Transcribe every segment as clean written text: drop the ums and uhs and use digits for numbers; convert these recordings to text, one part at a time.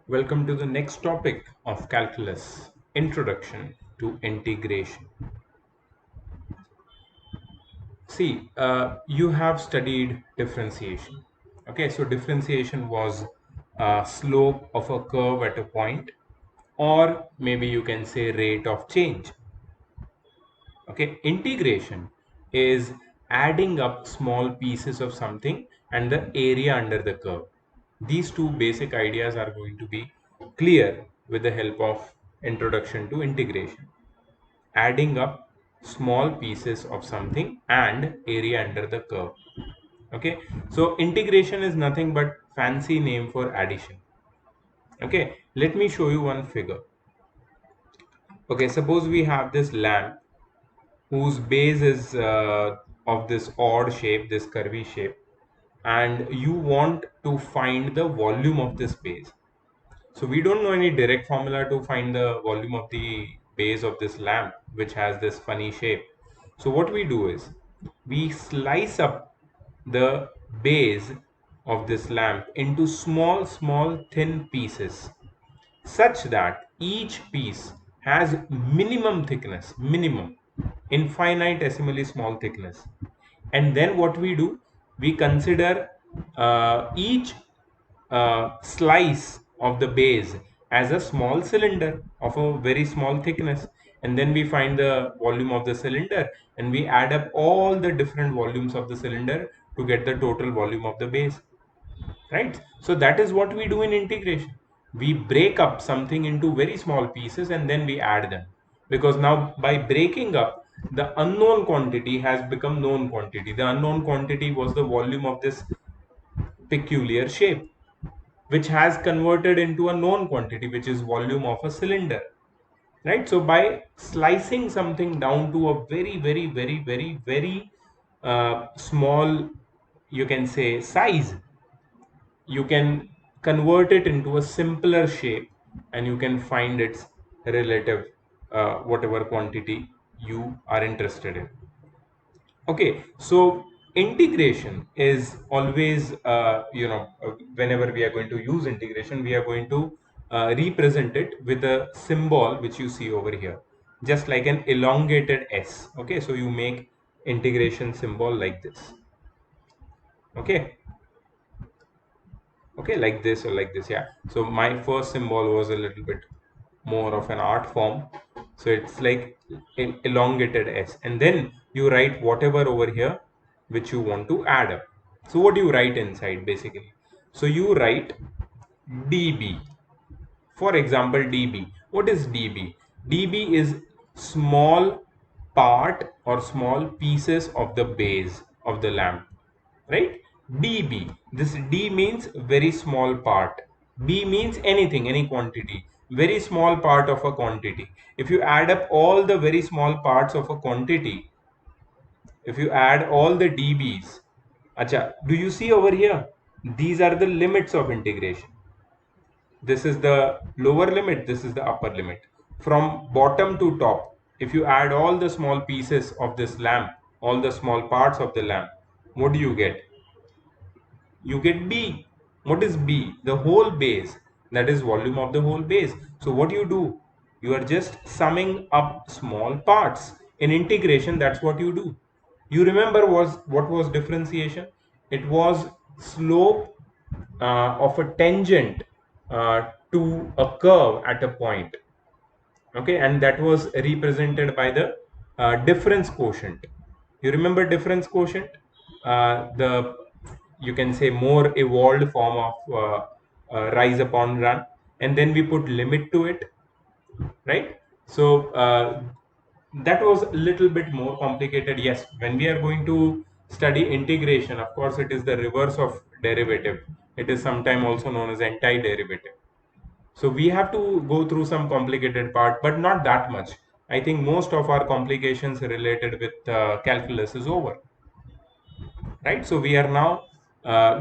Welcome to the next topic of calculus, introduction to integration. See, you have studied differentiation. Okay, so differentiation was slope of a curve at a point, or maybe you can say rate of change. Okay, integration is adding up small pieces of something and the area under the curve. These two basic ideas are going to be clear with the help of introduction to integration. Adding up small pieces of something and area under the curve. Okay, so integration is nothing but fancy name for addition. Okay, let me show you one figure. Okay, suppose we have this lamp whose base is of this odd shape, this curvy shape, and you want to find the volume of this base. So we don't know any direct formula to find the volume of the base of this lamp, which has this funny shape. So what we do is we slice up the base of this lamp into small thin pieces such that each piece has minimum infinitesimally small thickness. And then what we do, we consider each slice of the base as a small cylinder of a very small thickness, and then we find the volume of the cylinder and we add up all the different volumes of the cylinder to get the total volume of the base, right? So that is what we do in integration. We break up something into very small pieces and then we add them, because now by breaking up, the unknown quantity has become known quantity. The unknown quantity was the volume of this peculiar shape, which has converted into a known quantity, which is volume of a cylinder, right? So by slicing something down to a very small, you can say, size, you can convert it into a simpler shape and you can find its relative whatever quantity you are interested in. Okay, so integration is always whenever we are going to use integration, we are going to represent it with a symbol which you see over here, just like an elongated S. Okay, so you make integration symbol like this. Okay, okay, like this or like this. Yeah, so my first symbol was a little bit more of an art form, so it's like an elongated S, and then you write whatever over here which you want to add up. So what do you write inside basically? So you write dB. For example, dB. What is dB? dB is small part or small pieces of the base of the lamp, right? dB. This D means very small part. B means anything, any quantity. Very small part of a quantity. If you add up all the very small parts of a quantity, if you add all the dBs, acha, do you see over here? These are the limits of integration. This is the lower limit, this is the upper limit. From bottom to top, if you add all the small pieces of this lamp, all the small parts of the lamp, what do you get? You get B. What is B? The whole base. That is volume of the whole base. So what you do? You are just summing up small parts. In integration, that's what you do. You remember what was differentiation? It was slope of a tangent to a curve at a point. Okay, and that was represented by the difference quotient. You remember difference quotient? The, you can say, more evolved form of rise upon run, and then we put limit to it, right? So that was a little bit more complicated. Yes, when we are going to study integration, of course it is the reverse of derivative. It is sometimes also known as antiderivative. So we have to go through some complicated part, but not that much. I think most of our complications related with calculus is over, right? So we are now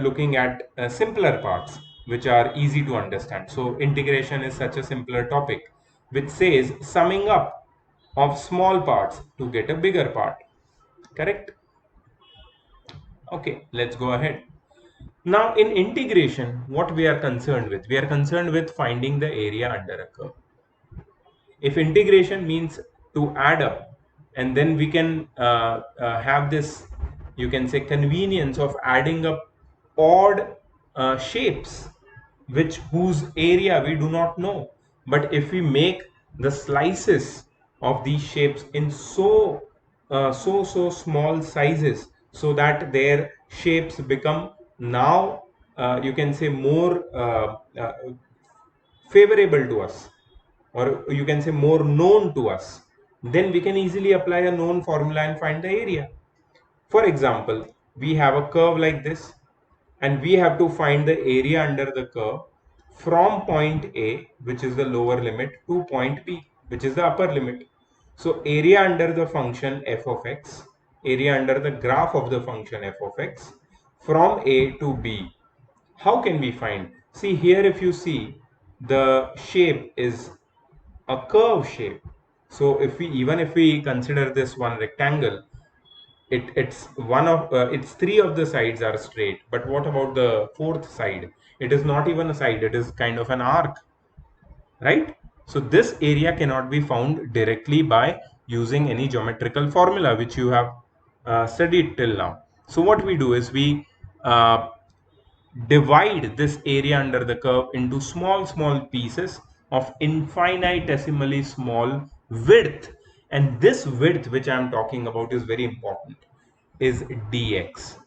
looking at simpler parts which are easy to understand. So integration is such a simpler topic which says summing up of small parts to get a bigger part. Correct? Okay, let's go ahead. Now in integration, what we are concerned with? We are concerned with finding the area under a curve. If integration means to add up, and then we can have this, you can say, convenience of adding up odd shapes which whose area we do not know. But if we make the slices of these shapes in so small sizes, so that their shapes become now, you can say, more favorable to us, or you can say more known to us, then we can easily apply a known formula and find the area. For example, we have a curve like this, and we have to find the area under the curve from point A, which is the lower limit, to point B, which is the upper limit. So area under the function f of x, area under the graph of the function f of x, from A to B. How can we find? See here, if you see, the shape is a curve shape. So if we, even if we consider this one rectangle, it's one of it's three of the sides are straight, but what about the fourth side? It is not even a side, it is kind of an arc, right? So this area cannot be found directly by using any geometrical formula which you have studied till now. So what we do is we uh, divide this area under the curve into small pieces of infinitesimally small width, and this width which I am talking about is very important, is dx.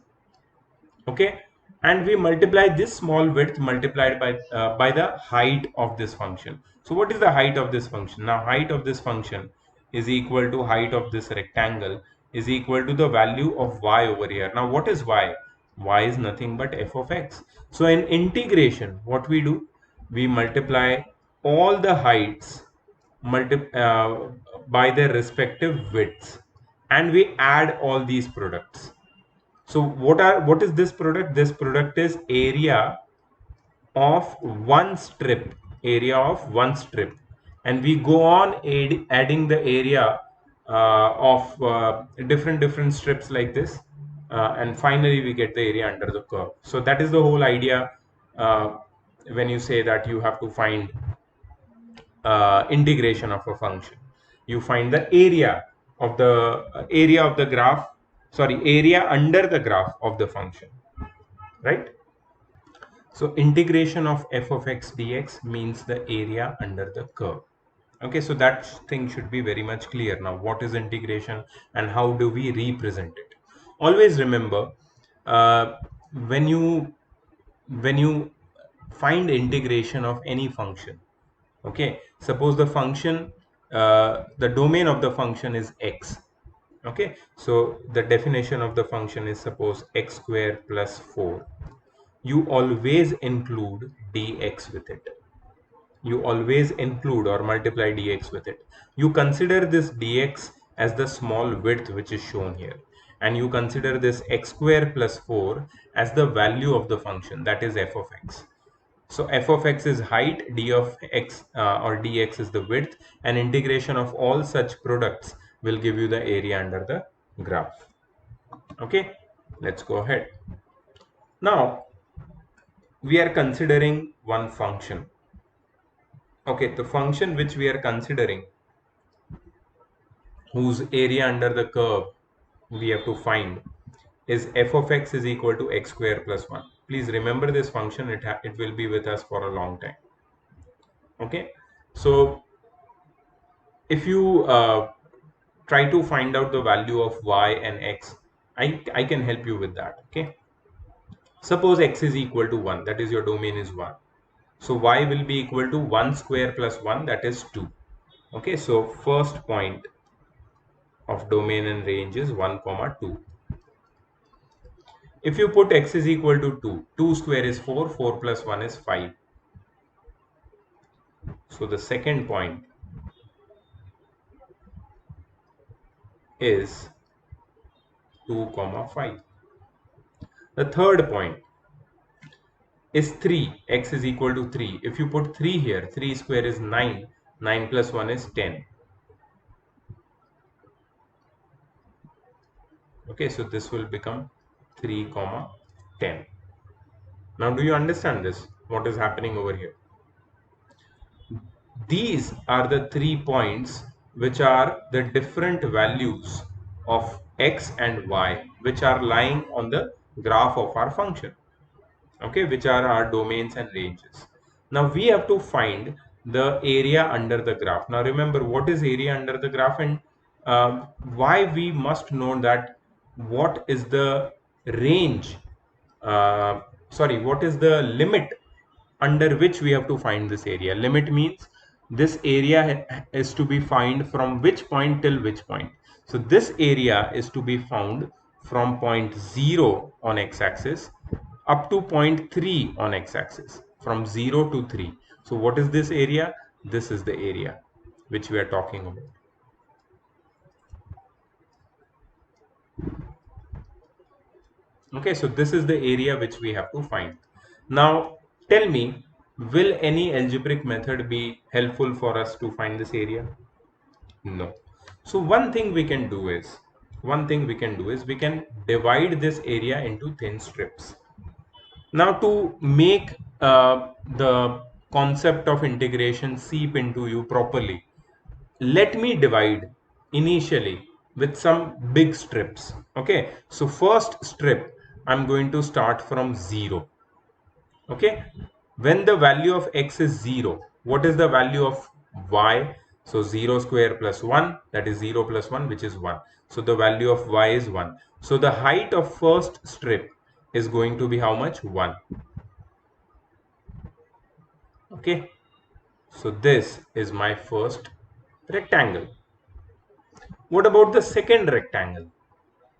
Okay, and we multiply this small width multiplied by the height of this function. So what is the height of this function? Now height of this function is equal to height of this rectangle is equal to the value of y over here. Now what is y? Y is nothing but f of x. So in integration, what we do, we multiply all the heights by their respective widths, and we add all these products. So what is this product? This product is area of one strip, and we go on adding the area of different strips like this, and finally we get the area under the curve. So that is the whole idea when you say that you have to find integration of a function. You find the area of the graph, sorry, area under the graph of the function, right? So integration of f of x dx means the area under the curve. Okay, so that thing should be very much clear. Now what is integration and how do we represent it? Always remember, uh, when you when you find integration of any function, okay, suppose the function, the domain of the function is x. Okay, so the definition of the function is, suppose x square plus 4, you always include dx with it. You always include or multiply dx with it. You consider this dx as the small width which is shown here, and you consider this x square plus 4 as the value of the function, that is f of x. So f of x is height, d of x or dx is the width, and integration of all such products will give you the area under the graph. Okay, let's go ahead. Now we are considering one function. Okay, the function which we are considering, whose area under the curve we have to find, is f of x is equal to x square plus 1. Please remember this function, it will be with us for a long time. Okay, so if you try to find out the value of y and x, I can help you with that. Okay, suppose x is equal to 1, that is your domain is 1. So y will be equal to 1 square plus 1, that is 2. Okay, so first point of domain and range is 1 comma 2. If you put x is equal to 2, 2 square is 4, 4 plus 1 is 5. So the second point is 2 comma 5. The third point is 3, x is equal to 3. If you put 3 here, 3 square is 9, 9 plus 1 is 10. Okay, so this will become 3 comma 10. Now, do you understand this? What is happening over here? These are the 3 points which are the different values of x and y which are lying on the graph of our function, okay, which are our domains and ranges. Now we have to find the area under the graph. Now remember, what is area under the graph, and why we must know that what is the range, uh, sorry, what is the limit under which we have to find this area. Limit means this area is to be found from which point till which point. So this area is to be found from point 0 on x-axis up to point 3 on x-axis, from 0 to 3. So what is this area? This is the area which we are talking about. Okay, so this is the area which we have to find. Now tell me, will any algebraic method be helpful for us to find this area? No. So one thing we can do is we can divide this area into thin strips. Now to make the concept of integration seep into you properly, let me divide initially with some big strips. Okay, so first strip, I'm going to start from 0. Okay, when the value of x is 0, what is the value of y? So 0 square plus 1, that is 0 plus 1, which is 1. So the value of y is 1. So the height of first strip is going to be how much? 1. Okay, so this is my first rectangle. What about the second rectangle?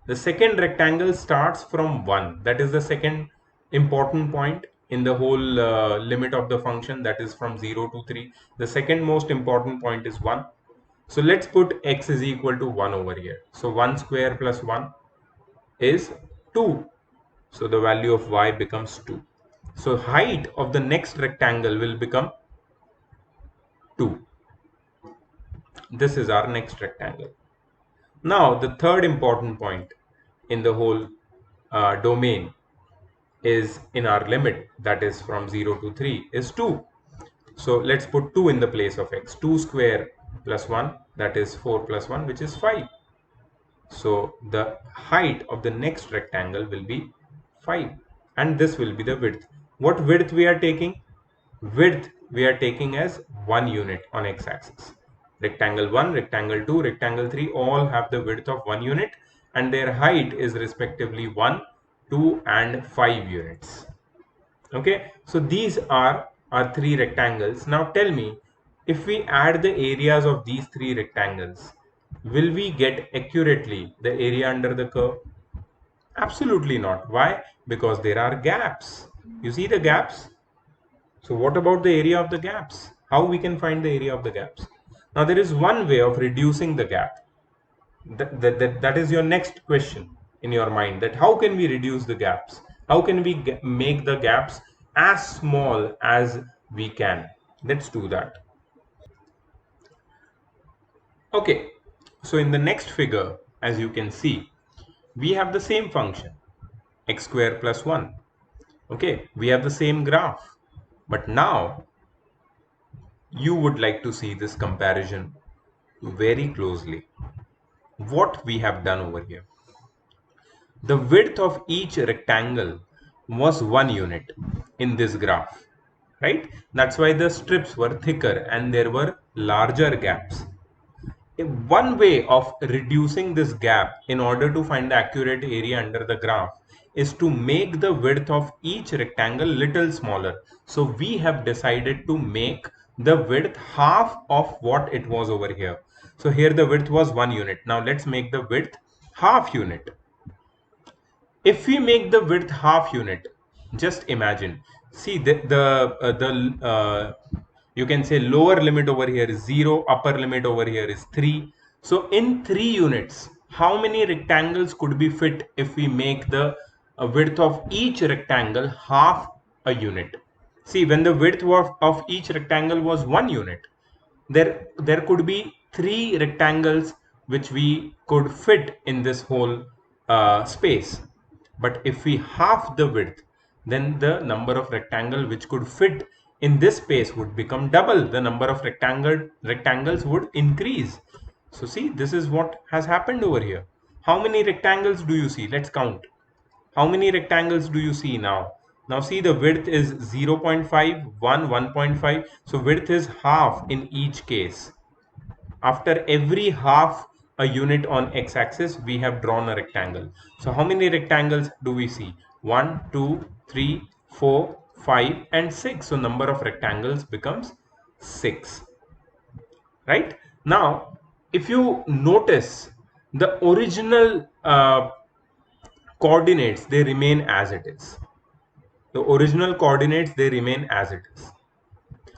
The second rectangle starts from 1. That is the second important point in the whole limit of the function, that is from 0 to 3. The second most important point is 1. So let's put x is equal to 1 over here. So 1 square plus 1 is 2. So the value of y becomes 2. So height of the next rectangle will become 2. This is our next rectangle. Now the third important point in the whole domain is in our limit, that is from 0 to 3, is 2. So let's put 2 in the place of x. 2 square plus 1, that is 4 plus 1, which is 5. So the height of the next rectangle will be 5, and this will be the width. What width we are taking? Width we are taking as 1 unit on x-axis. Rectangle 1, rectangle 2, rectangle 3 all have the width of 1 unit, and their height is respectively 1, 2 and 5 units. Okay, so these are our 3 rectangles. Now tell me, if we add the areas of these 3 rectangles, will we get accurately the area under the curve? Absolutely not. Why? Because there are gaps. You see the gaps? So what about the area of the gaps? How we can find the area of the gaps? Now there is one way of reducing the gap. That is your next question in your mind, that how can we reduce the gaps? How can we make the gaps as small as we can? Let's do that. Okay, so in the next figure, as you can see, we have the same function, x square plus 1. Okay, we have the same graph, but now you would like to see this comparison very closely. What we have done over here, the width of each rectangle was 1 unit in this graph, right? That's why the strips were thicker and there were larger gaps. One way of reducing this gap in order to find the accurate area under the graph is to make the width of each rectangle little smaller. So we have decided to make the width half of what it was over here. So here the width was 1 unit. Now let's make the width half unit. If we make the width half unit, just imagine, see the you can say lower limit over here is 0, upper limit over here is 3. So in 3 units, how many rectangles could be fit if we make the width of each rectangle half a unit? See, when the width of each rectangle was 1 unit, there could be 3 rectangles which we could fit in this whole space. But if we half the width, then the number of rectangle which could fit in this space would become double. The number of rectangles would increase. So see, this is what has happened over here. How many rectangles do you see? Let's count. How many rectangles do you see now? Now see, the width is 0.5, 1.5. So width is half in each case. After every half a unit on x-axis, we have drawn a rectangle. So how many rectangles do we see? 1, 2, 3, 4, 5 and 6. So number of rectangles becomes 6. Right? Now, if you notice, the original coordinates, they remain as it is. The original coordinates, they remain as it is.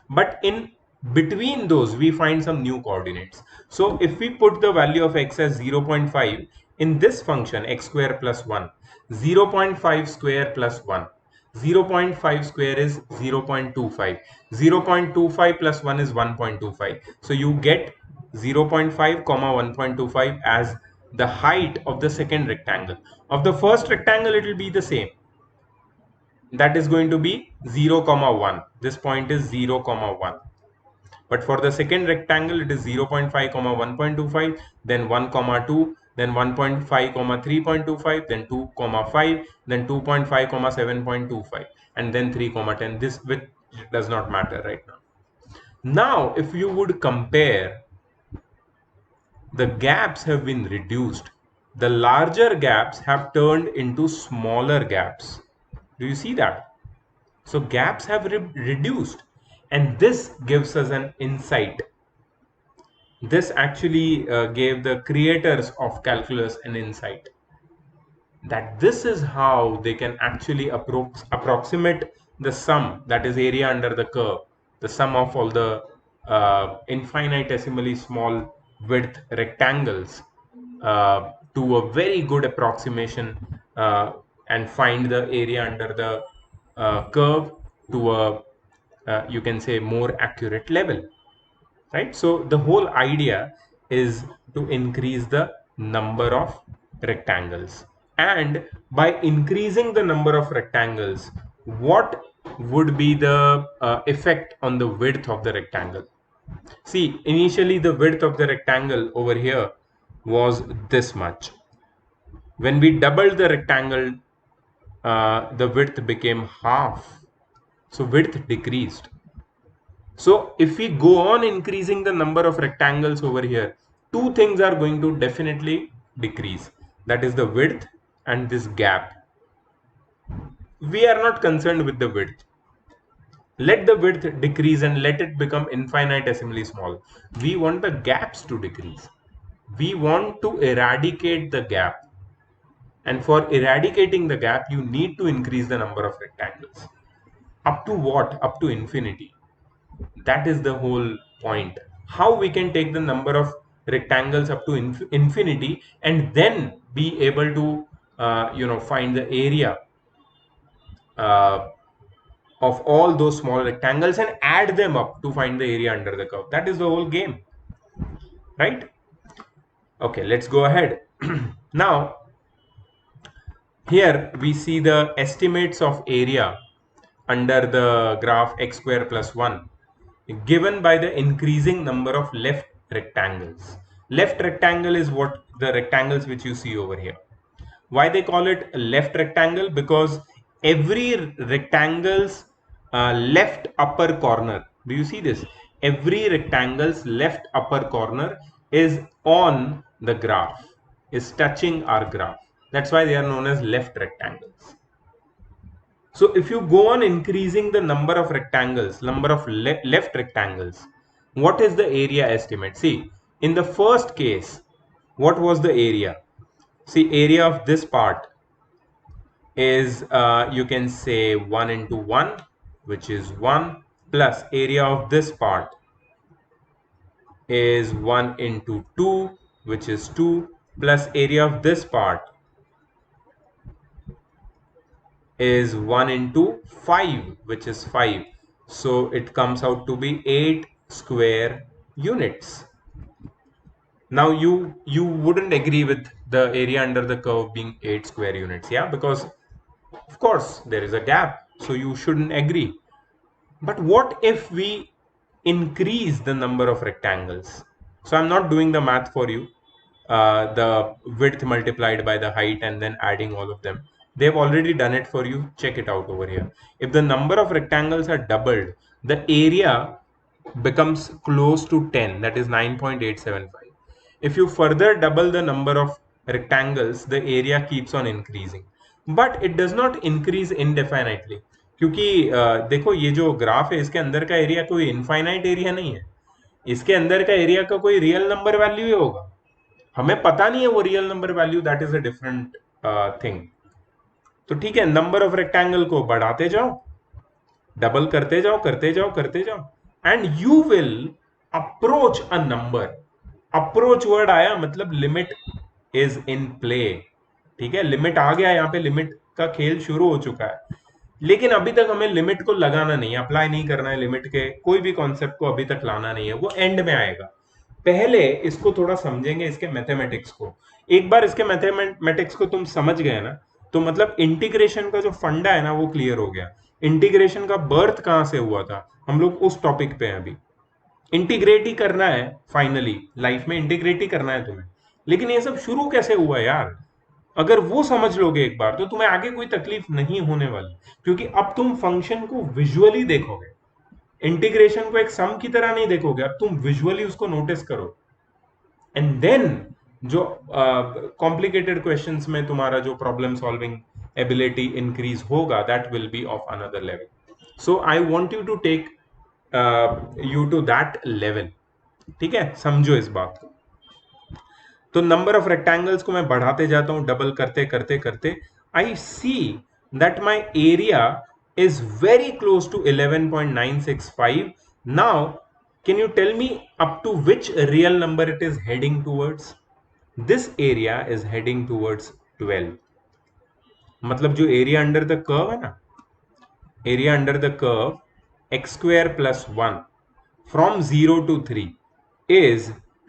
But in between those, we find some new coordinates. So if we put the value of x as 0.5 in this function, x square plus 1, 0.5 square plus 1, 0.5 square is 0.25, 0.25 plus 1 is 1.25. So you get 0.5 comma 1.25 as the height of the second rectangle. Of the first rectangle, it will be the same. That is going to be 0 comma 1. This point is 0 comma 1. But for the second rectangle, it is 0.5 comma 1.25, then 1 comma 2, then 1.5 comma 3.25, then 2 comma 5, then 2.5 comma 7.25, and then 3 comma 10. This width does not matter right now. Now, if you would compare, the gaps have been reduced. The larger gaps have turned into smaller gaps. Do you see that? So gaps have reduced, and this gives us an insight. This actually gave the creators of calculus an insight that this is how they can actually approximate the sum, that is area under the curve, the sum of all the infinitesimally small width rectangles to a very good approximation and find the area under the curve to a you can say more accurate level. Right? So the whole idea is to increase the number of rectangles, and by increasing the number of rectangles, what would be the effect on the width of the rectangle? See, initially the width of the rectangle over here was this much. When we doubled the rectangle, the width became half, so width decreased. So if we go on increasing the number of rectangles over here, two things are going to definitely decrease. That is the width and this gap. We are not concerned with the width. Let the width decrease and let it become infinitesimally small. We want the gaps to decrease. We want to eradicate the gap. And for eradicating the gap, you need to increase the number of rectangles. Up to what? Up to infinity. That is the whole point. How we can take the number of rectangles up to infinity and then be able to find the area of all those small rectangles and add them up to find the area under the curve. That is the whole game, right? Okay, let's go ahead. Now here we see the estimates of area under the graph x square plus 1 given by the increasing number of left rectangles. Left rectangle is what the rectangles which you see over here. Why they call it left rectangle? Because every rectangle's left upper corner, do you see this? Every rectangle's left upper corner is on the graph, is touching our graph. That's why they are known as left rectangles. So if you go on increasing the number of rectangles, number of left rectangles, what is the area estimate? See, in the first case, what was the area? See, area of this part is, you can say 1 into 1, which is 1, plus area of this part is 1 into 2, which is 2, plus area of this part is 1 into 5, which is 5. So it comes out to be 8 square units. Now you wouldn't agree with the area under the curve being 8 square units, yeah, because Of course there is a gap, so you shouldn't agree. But what if we increase the number of rectangles? So I'm not doing the math for you, the width multiplied by the height and then adding all of them. They've already done it for you. Check it out over here. If the number of rectangles are doubled, the area becomes close to 10, that is 9.875. If you further double the number of rectangles, the area keeps on increasing, but it does not increase indefinitely. क्योंकि देखो ये जो graph है इसके अंदर का area कोई infinite area नहीं है, इसके अंदर का एरिया का कोई रियल नंबर वैल्यू ही होगा, हमें पता नहीं है वो real number value, that is a different thing. तो ठीक है, नंबर ऑफ रेक्टेंगल को बढ़ाते जाओ, डबल करते जाओ करते जाओ करते जाओ, and you will approach a number. Approach word आया मतलब लिमिट इज इन प्ले. ठीक है, लिमिट आ गया, यहाँ पे लिमिट का खेल शुरू हो चुका है. लेकिन अभी तक हमें लिमिट को लगाना नहीं है, अप्लाई नहीं करना है, लिमिट के कोई भी कॉन्सेप्ट को अभी तक लाना नहीं है, वो एंड में आएगा. पहले इसको थोड़ा समझेंगे, इसके मैथमेटिक्स को. एक बार इसके मैथमेटिक्स को तुम समझ गए ना, तो मतलब इंटीग्रेशन का जो फंडा है ना वो क्लियर हो गया. इंटीग्रेशन का बर्थ कहां से हुआ था, हम लोग उस टॉपिक पे हैं अभी. इंटीग्रेट ही करना है फाइनली, लाइफ में इंटीग्रेट ही करना है तुम्हें. लेकिन ये सब शुरू कैसे हुआ यार, अगर वो समझ लोगे एक बार तो तुम्हें आगे कोई तकलीफ नहीं होने वाली, क्योंकि अब तुम फंक्शन को विजुअली देखोगे, इंटीग्रेशन को एक सम की तरह नहीं देखोगे, अब तुम विजुअली उसको नोटिस करो. एंड देन जो कॉम्प्लिकेटेड क्वेश्चंस में तुम्हारा जो प्रॉब्लम सॉल्विंग एबिलिटी इंक्रीज होगा, that will be of another level. So I want you to take you to that level. ठीक है, समझो इस बात को. तो नंबर ऑफ रेक्टेंगल्स को मैं बढ़ाते जाता हूं, डबल करते करते करते, I see that my area is very close to 11.965. Now, can you tell me up to which real number it is heading towards? This area is heading towards 12. मतलब जो एरिया अंडर द कर्व है ना, area under the curve x square plus 1 from 0 to 3 is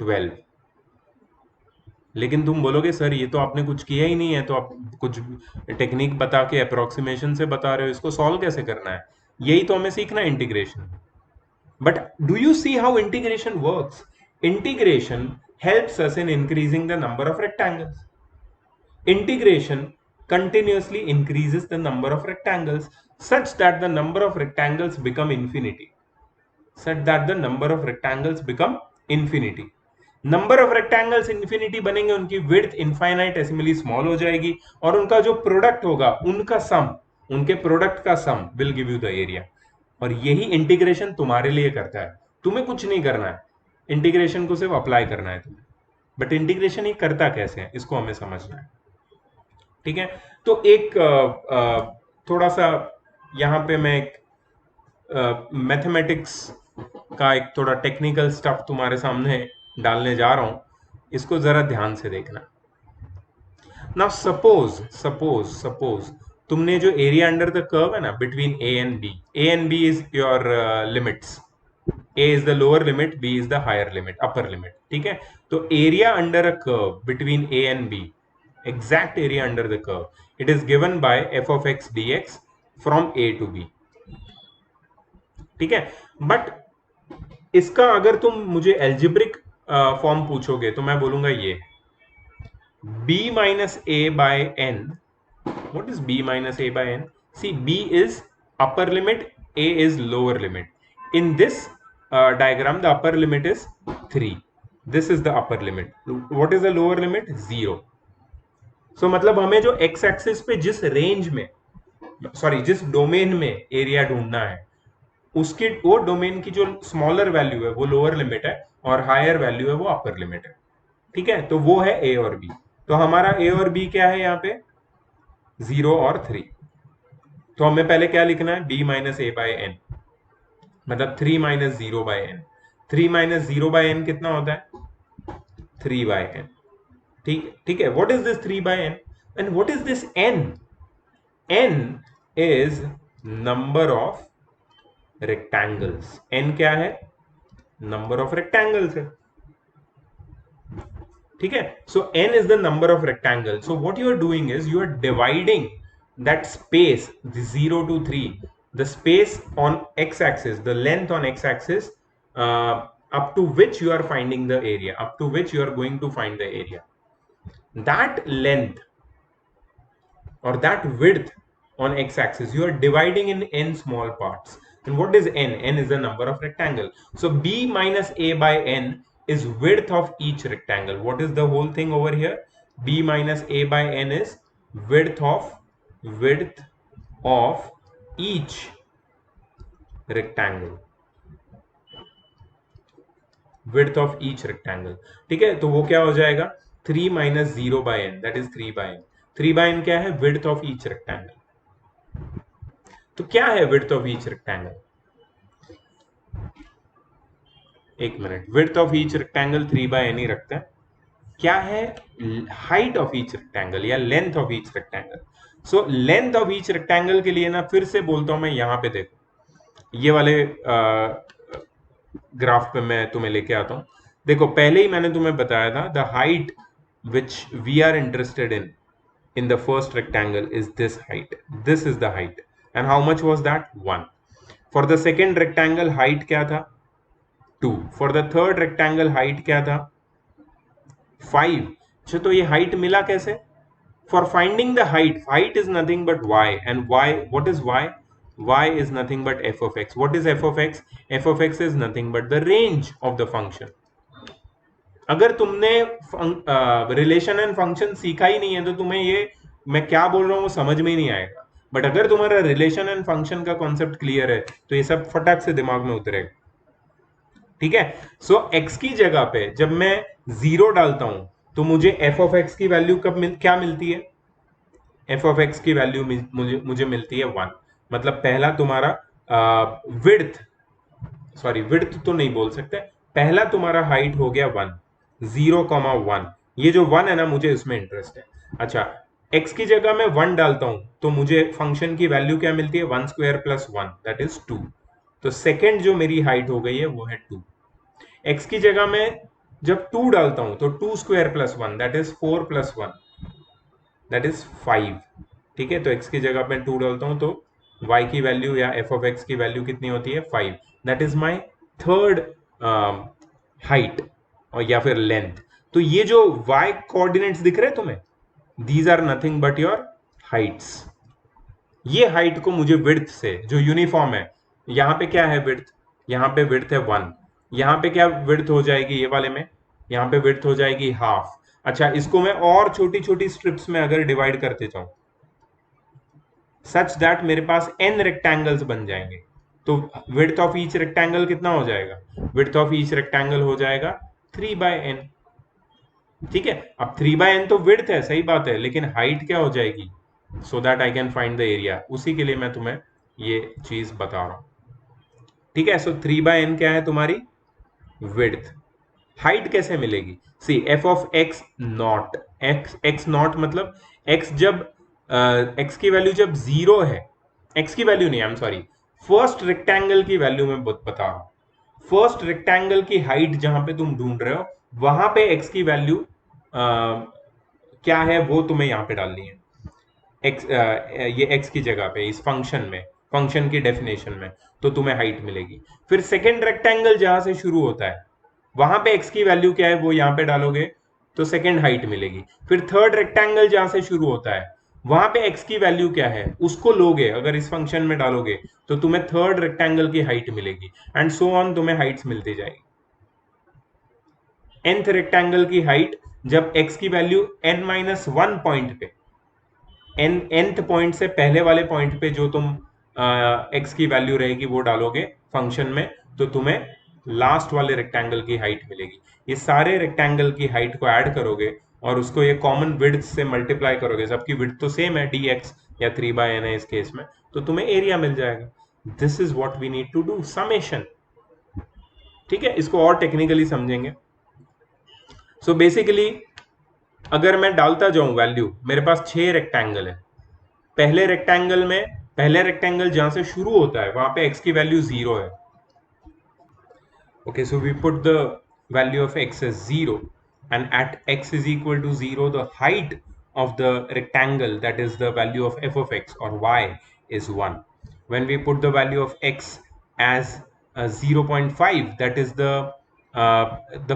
12. लेकिन तुम बोलोगे sir ये तो आपने कुछ किया ही नहीं है, तो आप कुछ टेक्निक बता के अप्रोक्सीमेशन से बता रहे हो, इसको सॉल्व कैसे करना है, यही तो हमें सीखना है, integration. But do you see how integration works? Integration helps us in increasing the number of rectangles. Integration continuously increases the number of rectangles such that the number of rectangles become infinity. Number of rectangles infinity बनेंगे, उनकी width इनफाइनाइटेसिमली small हो जाएगी, और उनका जो product होगा, उनका सम, उनके प्रोडक्ट का sum will give you the area. और यही इंटीग्रेशन तुम्हारे लिए करता है, तुम्हें कुछ नहीं करना है, इंटीग्रेशन को सिर्फ अप्लाई करना है तुम्हें. बट इंटीग्रेशन ही करता कैसे है, इसको हमें समझना है. ठीक है, तो एक थोड़ा सा यहाँ पे मैं एक मैथमेटिक्स का एक थोड़ा टेक्निकल स्टफ तुम्हारे सामने डालने जा रहा हूं, इसको जरा ध्यान से देखना. नाउ सपोज तुमने जो एरिया अंडर द कर्व है ना between A and B is your limits. A is the lower limit, B is the higher limit, upper limit. ठीक है, तो area under a curve between A and B, exact area under the curve, it is given by f of x dx from a to b. ठीक है, but इसका अगर तुम मुझे algebraic form पूछोगे तो मैं बोलूंगा ये b minus a by n. what is b minus a by n? see, b is upper limit, a is lower limit. in this diagram the upper limit is 3, this is the upper limit. what is the lower limit? 0. So, मतलब हमें जो x axis पे जिस range में, sorry जिस domain में area ढूंढना है, उसकी वो डोमेन की जो स्मॉलर वैल्यू है वो लोअर लिमिट है, और हायर वैल्यू है वो अपर लिमिट है. ठीक है, तो वो है a और b. तो हमारा a और b क्या है यहाँ पे? 0 और 3. तो हमें पहले क्या लिखना है? b minus a by n, मतलब 3 minus 0 by n. 3 minus 0 by n कितना होता है? 3 बाय n. ठीक है, what is this 3 by n and what is this n? n is number of rectangles. n क्या है? number of rectangles है. ठीक है, so n is the number of rectangles. So what you are doing is you are dividing that space, the 0 to 3, the space on x-axis, the length on x-axis, up to which you are finding the area, up to which you are going to find the area, that length or that width on x-axis, you are dividing in n small parts. And what is n? N is the number of rectangle. So b minus a by n is width of each rectangle. What is the whole thing over here? B minus a by n is width of each rectangle, width of each rectangle. ठीक है, तो वो क्या हो जाएगा? 3 minus 0 by n, that is 3 by n. 3 by n क्या है? width of each rectangle. तो क्या है width of each rectangle? एक minute, width of each rectangle 3 by n ही रखते हैं. क्या है height of each rectangle या length of each rectangle? So length of each rectangle के लिए ना फिर से बोलता हूं मैं, यहां पे देखो, ये वाले ग्राफ पे मैं तुम्हें लेके आता हूं. देखो, पहले ही मैंने तुम्हें बताया था, the height which we are interested in the first rectangle is this height. This is the height. And how much was that? 1. For the second rectangle, height क्या था? 2. For the third rectangle, height क्या था? 5. अच्छा, तो ये height मिला कैसे? For finding the height is nothing but y. And y, what is y? Y is nothing but f of x. What is f of x? F of x is nothing but the range of the function. अगर तुमने relation and function सीखा ही नहीं है तो तुम्हें ये मैं क्या बोल रहा हूँ वो समझ में ही नहीं आएगा. बट अगर तुम्हारा रिलेशन एंड फंक्शन का कॉन्सेप्ट क्लियर है तो ये सब फटाक से दिमाग में उतरेगा. ठीक है. सो x की जगह पे जब मैं 0 डालता हूं तो मुझे f ऑफ x की वैल्यू क्या मिलती है? f ऑफ x की वैल्यू मुझे मिलती है 1. मतलब पहला तुम्हारा विड्थ, सॉरी विड्थ तो नहीं बोल सकते, पहला तुम्हारा हाइट हो गया 1. 0,1. ये जो 1 है ना, मुझे इसमें इंटरेस्ट है. अच्छा, x की जगह मैं 1 डालता हूं तो मुझे फंक्शन की वैल्यू क्या मिलती है? 1 स्क्वायर प्लस 1, दैट इज 2. तो सेकेंड जो मेरी हाइट हो गई है वो है 2. x की जगह मैं जब 2 डालता हूं तो 2 square plus 1, that is 4 plus 1, that is 5. ठीक है, तो x की जगह मैं 2 डालता हूं तो y की वैल्यू या f ऑफ x की वैल्यू कितनी होती है? 5. That is my third height और या फिर लेंथ. तो ये जो y कोऑर्डिनेट्स दिख रहे हैं तुम्हें, these are nothing but your heights. ये हाइट को मुझे विड्थ से जो यूनिफॉर्म है, यहां पे क्या है विड्थ? यहां पे विड्थ है 1. यहां पे क्या विड्थ हो जाएगी? ये वाले में यहां पे विड्थ हो जाएगी हाफ. अच्छा, इसको मैं और छोटी छोटी स्ट्रिप्स में अगर डिवाइड करते जाऊं सच दैट मेरे पास n रेक्टेंगल्स बन जाएंगे, तो विड्थ ऑफ ईच रेक्टेंगल कितना हो जाएगा? विड्थ ऑफ ईच रेक्टेंगल हो जाएगा 3 by n. ठीक है, अब 3 by n तो विड्थ है, सही बात है, लेकिन हाइट क्या हो जाएगी? So that I can find the area. उसी के लिए मैं तुम्हें ये चीज बता रहा हूं. ठीक है, सो 3 by n क्या है तुम्हारी? विड्थ. हाइट कैसे मिलेगी? सी f of x not, x not मतलब x जब x की वैल्यू जब 0 है, x की वैल्यू नहीं, I am sorry, first rectangle की वैल्यू मैं बता रहा हूं. फर्स्ट रेक्टेंगल की हाइट जहां पे तुम ढूंढ रहे हो वहां पे x की वैल्यू क्या है वो तुम्हें यहां पे डालनी है. ये x की जगह पे इस फंक्शन में, फंक्शन की डेफिनेशन में, तो तुम्हें हाइट मिलेगी. फिर सेकेंड रेक्टेंगल जहां से शुरू होता है वहां पे x की वैल्यू क्या है वो यहां पे डालोगे तो सेकेंड हाइट मिलेगी. फिर थर्ड रेक्टेंगल जहां से शुरू होता है वहां पे x की वैल्यू क्या है उसको लोगे, अगर इस फंक्शन में डालोगे तो तुम्हें थर्ड रेक्टेंगल की हाइट मिलेगी. एंड सो ऑन, तुम्हें हाइट्स मिलती जाएगी. nth रेक्टेंगल की हाइट जब x की वैल्यू n-1 पॉइंट पे, nth पॉइंट से पहले वाले पॉइंट पे जो तुम x की वैल्यू रहेगी वो डालोगे फंक्शन में, तो तुम्हें लास्ट वाले रेक्टेंगल की हाइट मिलेगी. ये सारे रेक्टेंगल की हाइट को ऐड करोगे और उसको ये कॉमन विड्थ से मल्टीप्लाई करोगे, सबकी विड्थ तो सेम है dx या 3 by n है इस केस में, तो तुम्हें एरिया मिल जाएगा. This is what we need to do, summation. ठीक है, इसको और टेक्निकली समझेंगे. सो बेसिकली अगर मैं डालता जाऊं वैल्यू, मेरे पास 6 रेक्टेंगल है. पहले रेक्टेंगल जहां से शुरू होता है वहां पे x की वैल्यू 0 है. Okay, so we put the value of x as 0, and at x is equal to 0 the height of the rectangle, that is the value of f of x or y, is 1. When we put the value of x as 0.5, that is the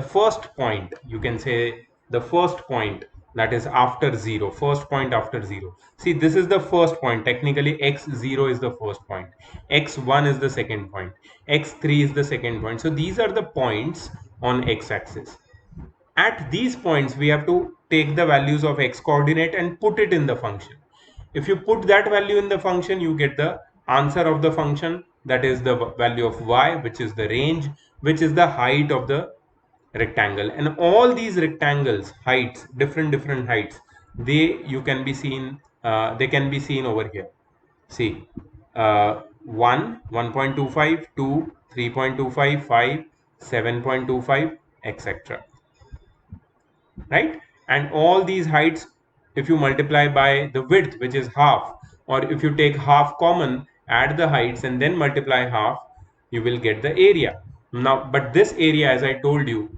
first point, you can say the first point, that is after 0, first point after 0. See, this is the first point. Technically x0 is the first point, x1 is the second point, x3 is the second point. So these are the points on x-axis. At these points we have to take the values of x coordinate and put it in the function. If you put that value in the function, you get the answer of the function, that is the value of y, which is the range, which is the height of the rectangle. And all these rectangles heights, different heights, they can be seen over here. See, 1, 1.25, 2, 3.25, 5, 7.25, etc. Right? And all these heights, if you multiply by the width, which is half, or if you take half common, add the heights and then multiply half, you will get the area. Now, but this area, as I told you,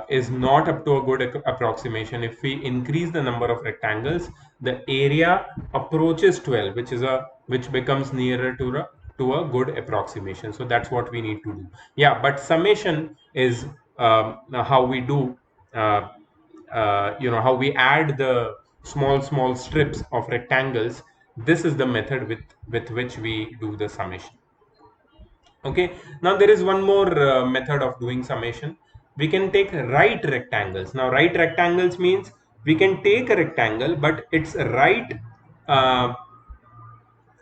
is not up to a good approximation. If we increase the number of rectangles, the area approaches 12, which becomes nearer to a good approximation. So that's what we need to do. Yeah, but summation is how we do how we add the small strips of rectangles. This is the method with which we do the summation. Okay, now there is one more method of doing summation. We can take right rectangles. Now right rectangles means we can take a rectangle, but its right uh,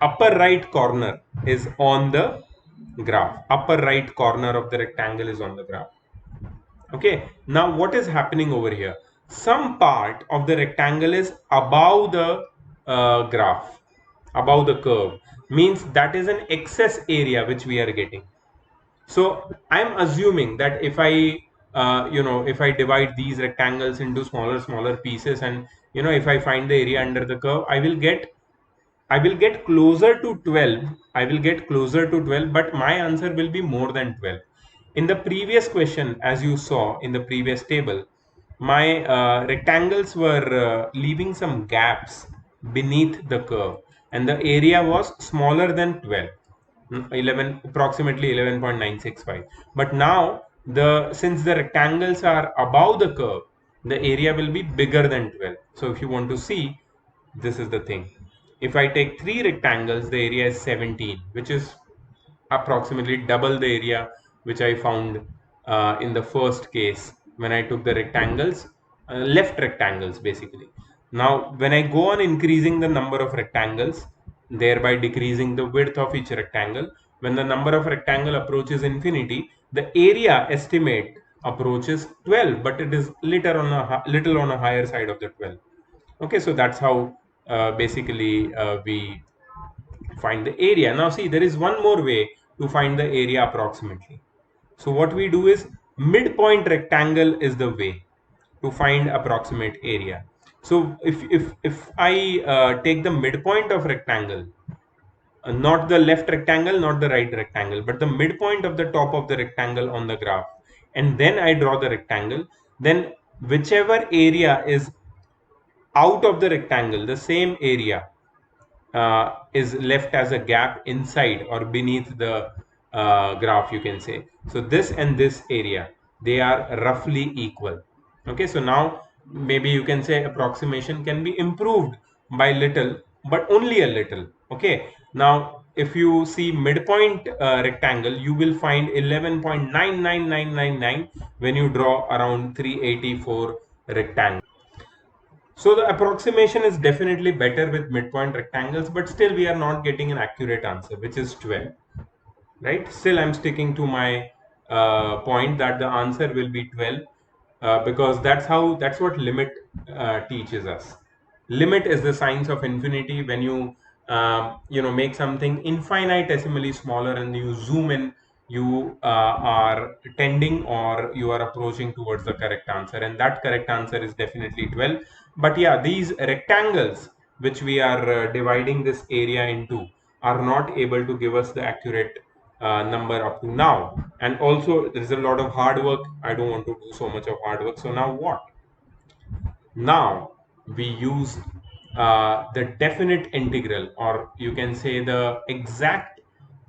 upper right corner is on the graph. Upper right corner of the rectangle is on the graph. Okay, now what is happening over here? Some part of the rectangle is above the graph, above the curve, means that is an excess area which we are getting. So I'm assuming that if I if I divide these rectangles into smaller pieces, and if I find the area under the curve, I will get closer to 12. I will get closer to 12, but my answer will be more than 12. In the previous question, as you saw in the previous table, my rectangles were leaving some gaps beneath the curve, and the area was smaller than 12. 11, approximately 11.965. But now, since the rectangles are above the curve, the area will be bigger than 12. So if you want to see, this is the thing. If I take 3 rectangles, the area is 17, which is approximately double the area which I found in the first case when I took the rectangles, left rectangles basically. Now, when I go on increasing the number of rectangles, thereby decreasing the width of each rectangle, when the number of rectangle approaches infinity, the area estimate approaches 12, but it is little on a higher side of the 12. Okay, so that's how basically we find the area. Now see, there is one more way to find the area approximately. So what we do is, midpoint rectangle is the way to find approximate area. So if I take the midpoint of rectangle, not the left rectangle, not the right rectangle, but the midpoint of the top of the rectangle on the graph, and then I draw the rectangle, then whichever area is out of the rectangle, the same area is left as a gap inside or beneath the graph, you can say. So this and this area, they are roughly equal. Okay, so now maybe you can say approximation can be improved by little, but only a little. Okay, now if you see midpoint rectangle, you will find 11.99999 when you draw around 384 rectangle. So the approximation is definitely better with midpoint rectangles, but still we are not getting an accurate answer, which is 12, right? Still I'm sticking to my point that the answer will be 12, because that's what limit teaches us. Limit is the science of infinity. When you make something infinitesimally smaller and you zoom in, you are tending or you are approaching towards the correct answer, and that correct answer is definitely 12. But yeah, these rectangles which we are dividing this area into are not able to give us the accurate number up to now. And also there is a lot of hard work. I don't want to do so much of hard work. So now what? Now we use the definite integral, or you can say the exact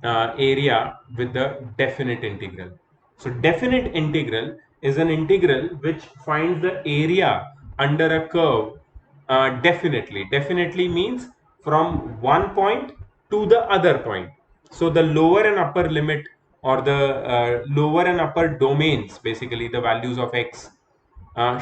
area with the definite integral. So definite integral is an integral which finds the area under a curve definitely. Definitely means from one point to the other point. So the lower and upper limit, or the lower and upper domains, basically the values of x,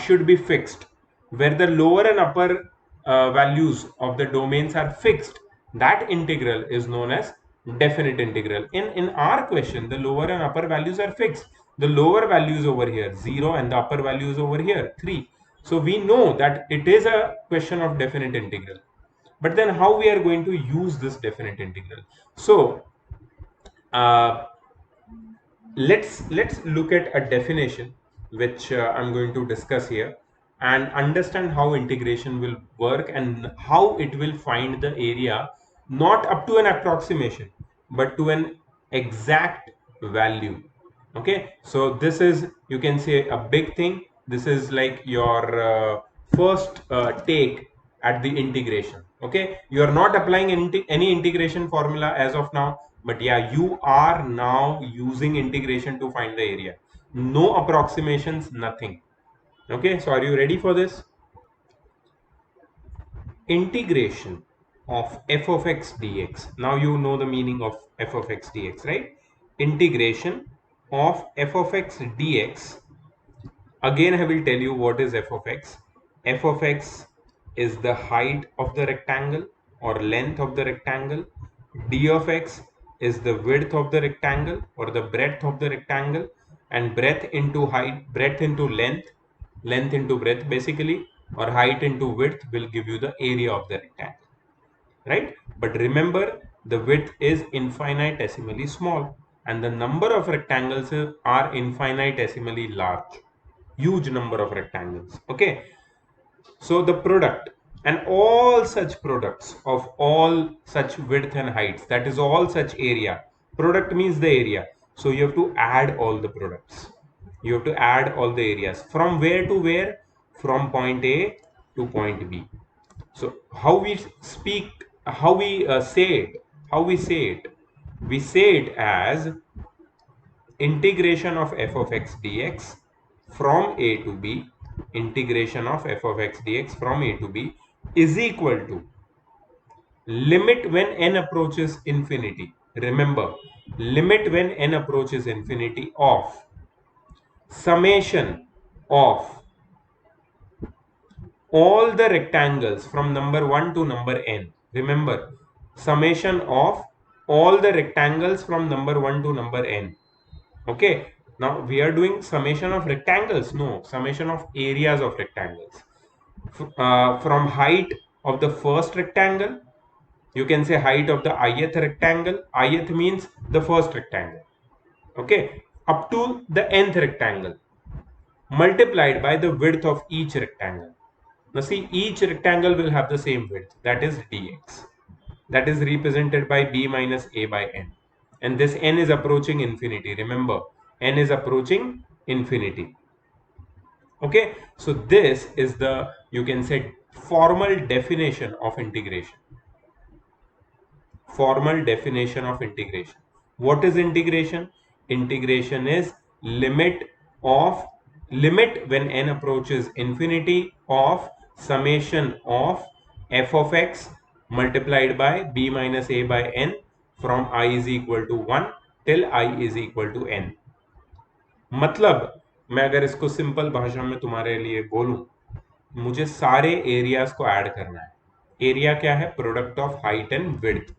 should be fixed. Where the lower and upper values of the domains are fixed, that integral is known as definite integral. In our question, the lower and upper values are fixed. The lower value is over here 0 and the upper value is over here 3. So we know that it is a question of definite integral. But then how we are going to use this definite integral? So uh, let's look at a definition which I'm going to discuss here, and understand how integration will work and how it will find the area, not up to an approximation but to an exact value. Okay, so this is, you can say, a big thing. This is like your first take at the integration. Okay, you are not applying any integration formula as of now, but yeah, you are now using integration to find the area. No approximations, nothing. Okay, so are you ready for this? Integration of f of x dx. Now you know the meaning of f of x dx, right? Integration of f of x dx. Again, I will tell you what is f of x. F of x is the height of the rectangle or length of the rectangle. D of x is the width of the rectangle or the breadth of the rectangle, and breadth into height, breadth into length, length into breadth basically, or height into width will give you the area of the rectangle, right? But remember, the width is infinitesimally small and the number of rectangles are infinitesimally large, huge number of rectangles. Okay, so the product and all such products of all such width and heights, that is all such area. Product means the area, so you have to add all the products. You have to add all the areas from where to where, from point A to point B. So how we speak, how we say it, how we say it, we say it as integration of f of x dx from a to b, integration of f of x dx from a to b is equal to limit when n approaches infinity. Remember, limit when n approaches infinity of summation of all the rectangles from number 1 to number n. Remember, summation of all the rectangles from number 1 to number n. Okay, now we are doing summation of rectangles. No, summation of areas of rectangles. From height of the first rectangle, you can say height of the ith rectangle. Ith means the first rectangle. Okay, up to the nth rectangle, multiplied by the width of each rectangle. Now see, each rectangle will have the same width, that is dx. That is represented by b minus a by n. And this n is approaching infinity. Remember, n is approaching infinity. Okay, so this is the, you can say, formal definition of integration. Formal definition of integration. What is integration? Integration is of limit when n approaches infinity of summation of f of x multiplied by b minus a by n from I is equal to 1 till I is equal to n. मतलब मैं अगर इसको simple भाषा में तुम्हारे लिए बोलूं, मुझे सारे एरियाज को ऐड करना है। एरिया क्या है? Product of height and width.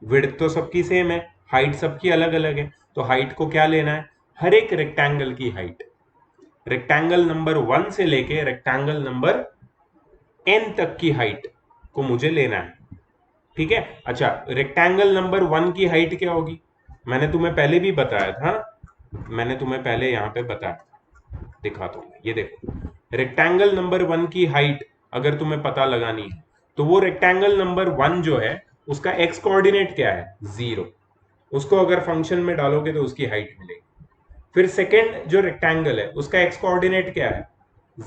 Width तो सबकी सेम है, हाइट सबकी अलग अलग है, तो हाइट को क्या लेना है? हर एक रेक्टेंगल की हाइट, रेक्टेंगल नंबर 1 से लेके रेक्टेंगल नंबर n तक की हाइट को मुझे लेना है। ठीक है, अच्छा, रेक्टेंगल नंबर 1 की हाइट क्या होगी? मैंने तुम्हें पहले भी बताया था, मैंने तुम्हें पहले यहां पे बताया, दिखाता हूं, ये देखो, रेक्टेंगल नंबर 1 की हाइट अगर तुम्हें पता लगानी है तो वो रेक्टेंगल नंबर 1 जो है उसका एक्स कोऑर्डिनेट क्या है? 0। उसको अगर फंक्शन में डालोगे तो उसकी हाइट मिलेगी। फिर सेकेंड जो रेक्टेंगल है उसका एक्स कोऑर्डिनेट क्या है?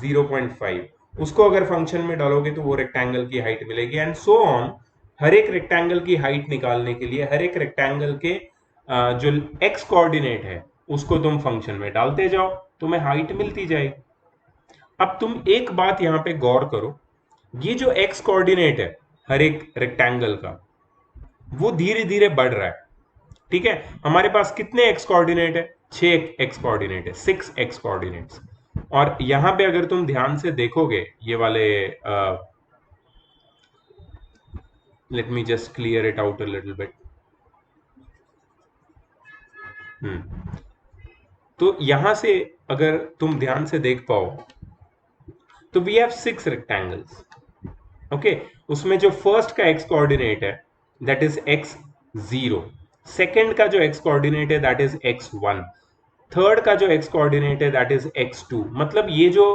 0.5। उसको अगर फंक्शन में डालोगे तो वो रेक्टेंगल की हाइट मिलेगी, एंड सो ऑन। हर एक रेक्टेंगल की हाइट निकालने के लिए हर एक रेक्टेंगल के जो एक्स कोऑर्डिनेट है उसको तुम फंक्शन में डालते जाओ, तुम्हें हाइट मिलती जाएगी। अब तुम एक बात यहां पे गौर करो, ये जो एक्स कोऑर्डिनेट है हर एक रेक्टेंगल का, वो धीरे धीरे बढ़ रहा है। ठीक है, हमारे पास कितने एक्स कोऑर्डिनेट है? 6 एक्स कोऑर्डिनेट है, 6 एक्स कोऑर्डिनेट्स। और यहां पे अगर तुम ध्यान से देखोगे ये वाले, let me just clear it out a little bit. तो यहां से अगर तुम ध्यान से देख पाओ तो वी हैव 6 रेक्टेंगल्स। ओके, उसमें जो फर्स्ट का एक्स कोऑर्डिनेट है दैट इज x0, सेकंड का जो एक्स कोऑर्डिनेट है दैट इज x1, थर्ड का जो एक्स कोऑर्डिनेट है दैट इज x2। मतलब ये जो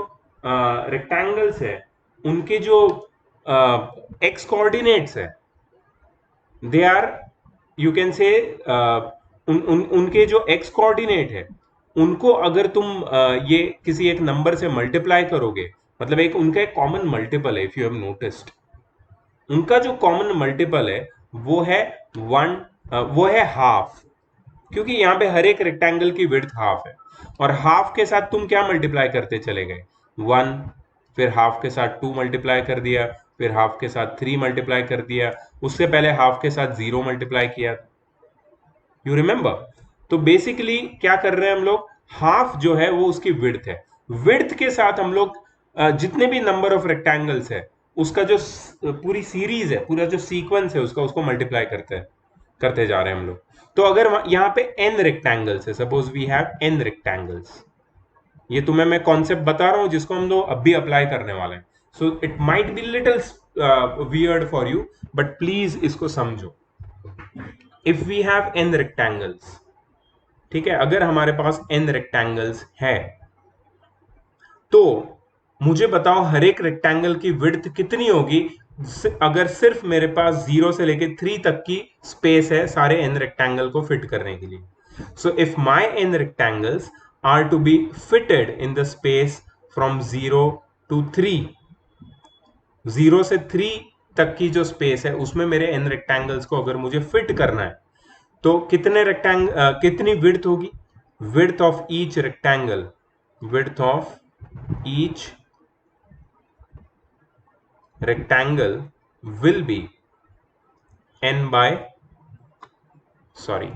रेक्टेंगल्स है उनके जो एक्स कोऑर्डिनेट्स है they are, you can say, उनके जो एक्स कोऑर्डिनेट है उनको अगर तुम ये किसी एक नंबर से मल्टीप्लाई करोगे, मतलब एक उनका एक कॉमन मल्टीपल है, इफ यू हैव नोटिस्ड, उनका जो कॉमन मल्टीपल है वो है 1, वो है हाफ। क्योंकि यहाँ पे हर एक रेक्टेंगल की विड्थ हाफ है, और हाफ के साथ तुम क्या मल्टीप्लाई करते चले गए? 1, फिर हाफ के साथ 2 मल्टीप्लाई कर दिया, फिर हाफ के साथ 3 मल्टीप्लाई कर दिया, उससे पहले हाफ के साथ 0 मल्टीप्लाई किया, यू रिमेंबर? तो बेसिकली क्या कर रहे हैं हम लोग, हाफ जो है वो उसकी विड्थ है, विड्थ के साथ हम लोग जितने भी नंबर ऑफ रेक्टेंगल्स है उसका जो पूरी सीरीज है, पूरा जो सीक्वेंस है उसका, उसको मल्टीप्लाई करते जा रहे हैं हम लोग। तो अगर यहाँ पे n रेक्टेंगल्स है, suppose we have n rectangles, ये तुम्हें मैं कॉन्सेप्ट बता रहा हूं जिसको हम लोग अभी अप्लाई करने वाले हैं। So it might be little weird for you, but please इसको समझो। If we have n rectangles, ठीक है, अगर हमारे पास n रेक्टेंगल्स है तो मुझे बताओ हर एक रेक्टेंगल की विड्थ कितनी होगी अगर सिर्फ मेरे पास 0 से लेके 3 तक की स्पेस है सारे n रेक्टेंगल को फिट करने के लिए। So if my n rectangles are to be fitted in the space from 0 to 3, 0 से 3 तक की जो स्पेस है उसमें मेरे n रेक्टेंगल्स को अगर मुझे फिट करना है तो कितनी विड्थ होगी? Width of each rectangle, width of each rectangle will be n by, sorry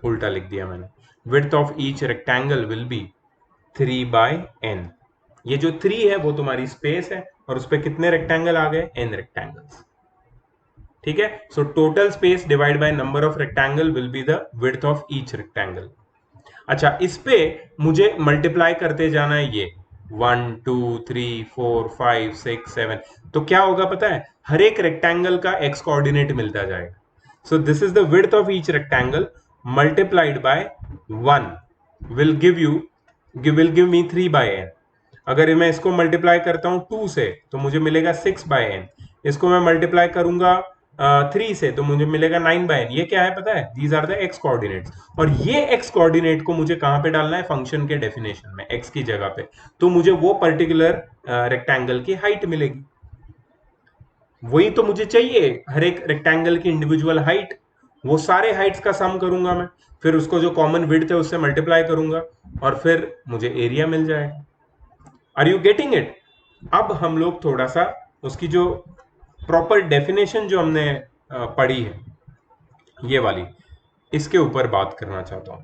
उल्टा लिख दिया मैंने, width of each rectangle will be 3 by n। ये जो 3 है वो तुम्हारी स्पेस है और उस पर कितने रेक्टेंगल आ गए? n rectangles. ठीक है, so total space divide by number of rectangle will be the width of each rectangle. अच्छा, इस पे मुझे मल्टीप्लाई करते जाना है, ये 1 2 3 4 5 6 7, तो क्या होगा पता है? हर एक रेक्टेंगल का एक्स कोऑर्डिनेट मिलता जाएगा। So this is the width of each rectangle multiplied by 1 will give me 3 by n। अगर मैं इसको मल्टीप्लाई करता हूं 2 से तो मुझे मिलेगा 6 by n, इसको मैं मल्टीप्लाई करूंगा 3 से तो मुझे मिलेगा 9 by n। ये क्या है पता है? These are the X coordinates, और ये एक्स कोऑर्डिनेट को मुझे कहां पे डालना है? फंक्शन के डेफिनेशन में, एक्स की जगह पे, तो मुझे वो पर्टिकुलर रेक्टेंगल की हाइट मिलेगी। वही तो मुझे चाहिए, हर एक रेक्टेंगल की इंडिविजुअल हाइट, वो सारे हाइट्स का सम करूंगा मैं, फिर उसको जो कॉमन विड्थ है उससे मल्टीप्लाई करूंगा और फिर मुझे एरिया मिल जाएगा। Are you getting it? अब हम लोग थोड़ा सा उसकी जो प्रॉपर डेफिनेशन जो हमने पढ़ी है ये वाली, इसके ऊपर बात करना चाहता हूं।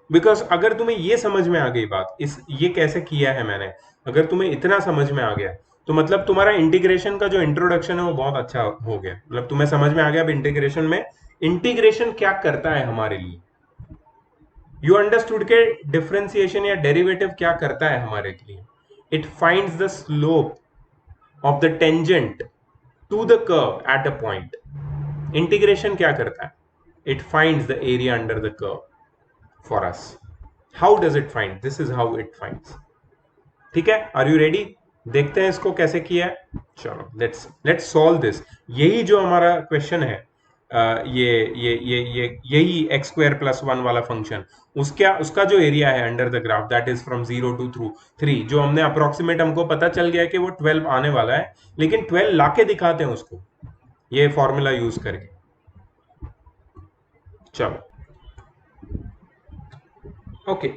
बिकॉज अगर तुम्हें ये समझ में आ गई बात, इस ये कैसे किया है मैंने, अगर तुम्हें इतना समझ में आ गया तो मतलब तुम्हारा इंटीग्रेशन का जो इंट्रोडक्शन है वो बहुत अच्छा हो गया। मतलब तुम्हें समझ में आ गया अब इंटीग्रेशन में इंटीग्रेशन क्या करता है हमारे लिए। यू अंडरस्टूड के डिफरेंशिएशन या डेरिवेटिव क्या करता है हमारे लिए। It finds the slope of the tangent to the curve at a point। Integration क्या करता है? It finds the area under the curve for us। How does it find? This is how it finds। ठीक है, are you ready? देखते हैं इसको कैसे किया है। चलो लेट्स सॉल्व दिस। यही जो हमारा क्वेश्चन है यही एक्स स्क्वायर प्लस वन वाला फंक्शन, उसका जो एरिया है under the graph that is from 0 to through 3, जो हमने अप्रोक्सीमेट, हमको पता चल गया कि वो 12 आने वाला है, लेकिन 12 लाके दिखाते हैं उसको ये फॉर्मूला यूज करके। चलो ओके,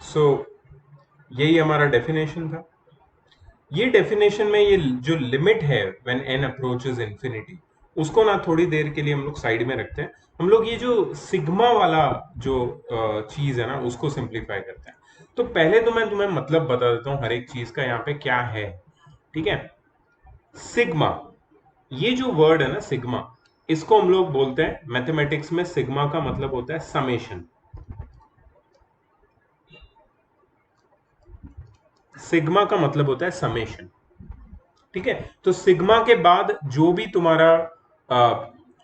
सो यही हमारा डेफिनेशन था। ये डेफिनेशन में ये जो लिमिट है व्हेन n अप्रोचेस इंफिनिटी, उसको ना थोड़ी देर के लिए हम लोग साइड में रखते हैं। हम लोग ये जो सिग्मा वाला जो चीज है ना, उसको सिंप्लीफाई करते हैं। तो पहले तो मैं तुम्हें मतलब बता देता हूँ हर एक चीज का यहाँ पे क्या है, ठीक है। सिग्मा, ये जो वर्ड है ना सिग्मा, इसको हम लोग बोलते हैं मैथमेटिक्स में, सिग्मा का मतलब होता है समेशन। सिग्मा का मतलब होता है समेशन, ठीक है। तो सिग्मा के बाद जो भी तुम्हारा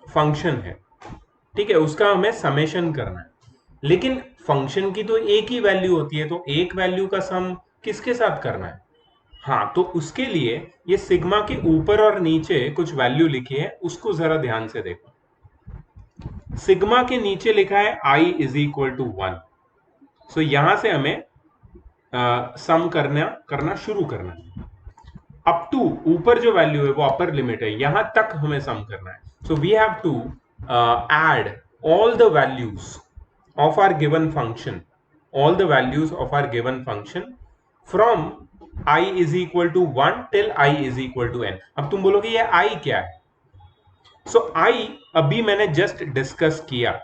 फंक्शन है, ठीक है, उसका हमें समेशन करना है। लेकिन फंक्शन की तो एक ही वैल्यू होती है, तो एक वैल्यू का सम किसके साथ करना है? हाँ, तो उसके लिए ये सिग्मा के ऊपर और नीचे कुछ वैल्यू लिखी है, उसको जरा ध्यान से देखो। सिग्मा के नीचे लिखा है i इज इक्वल टू 1। सो यहां से हमें सम करना शुरू करना है। अप टू, ऊपर जो वैल्यू है वो अपर लिमिट है, यहां तक हमें सम करना है। So we have to add all the values of our given function, all the values of our given function from I is equal to 1 till I is equal to n। अब तुम बोलोगे ये I क्या है? सो I अभी मैंने just discuss किया,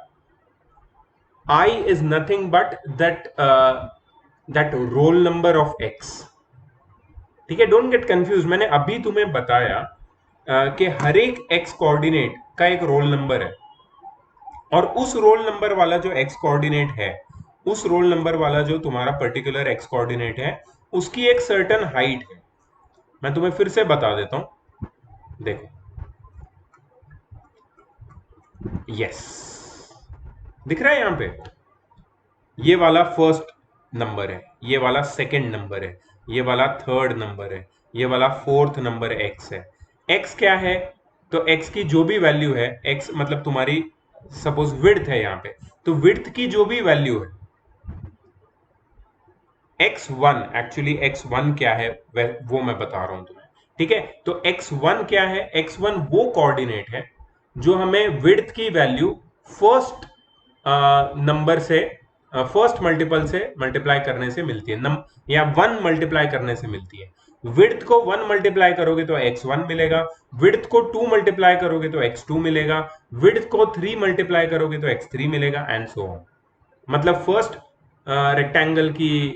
I is nothing but that roll number of x, ठीक है। डोंट गेट कंफ्यूज, मैंने अभी तुम्हें बताया कि हर एक x कोऑर्डिनेट का एक रोल नंबर है, और उस रोल नंबर वाला जो x कोऑर्डिनेट है, उस रोल नंबर वाला जो तुम्हारा पर्टिकुलर x कोऑर्डिनेट है, उसकी एक सर्टेन हाइट है। मैं तुम्हें फिर से बता देता हूं, देखो, यस, दिख रहा है यहां पे, ये वाला फर्स्ट नंबर है, ये वाला सेकंड नंबर है, ये वाला थर्ड नंबर है, ये वाला फोर्थ नंबर x है। x क्या है? तो x की जो भी वैल्यू है, x मतलब तुम्हारी सपोज विड्थ है यहाँ पे, तो विड्थ की जो भी वैल्यू है, x1, एक्चुअली x1 क्या है वो मैं बता रहा हूं तुम्हें, ठीक है। तो x1 क्या है? x1 वो कोऑर्डिनेट है जो हमें विड्थ की वैल्यू फर्स्ट नंबर से, फर्स्ट मल्टीपल से मल्टीप्लाई करने से मिलती है, या 1 मल्टीप्लाई करने से मिलती है। विड्थ को 1 मल्टीप्लाई करोगे तो x1 मिलेगा, विड्थ को 2 मल्टीप्लाई करोगे तो x2 मिलेगा, विड्थ को 3 मल्टीप्लाई करोगे तो x3 मिलेगा, एंड सो ऑन। मतलब फर्स्ट रेक्टेंगल की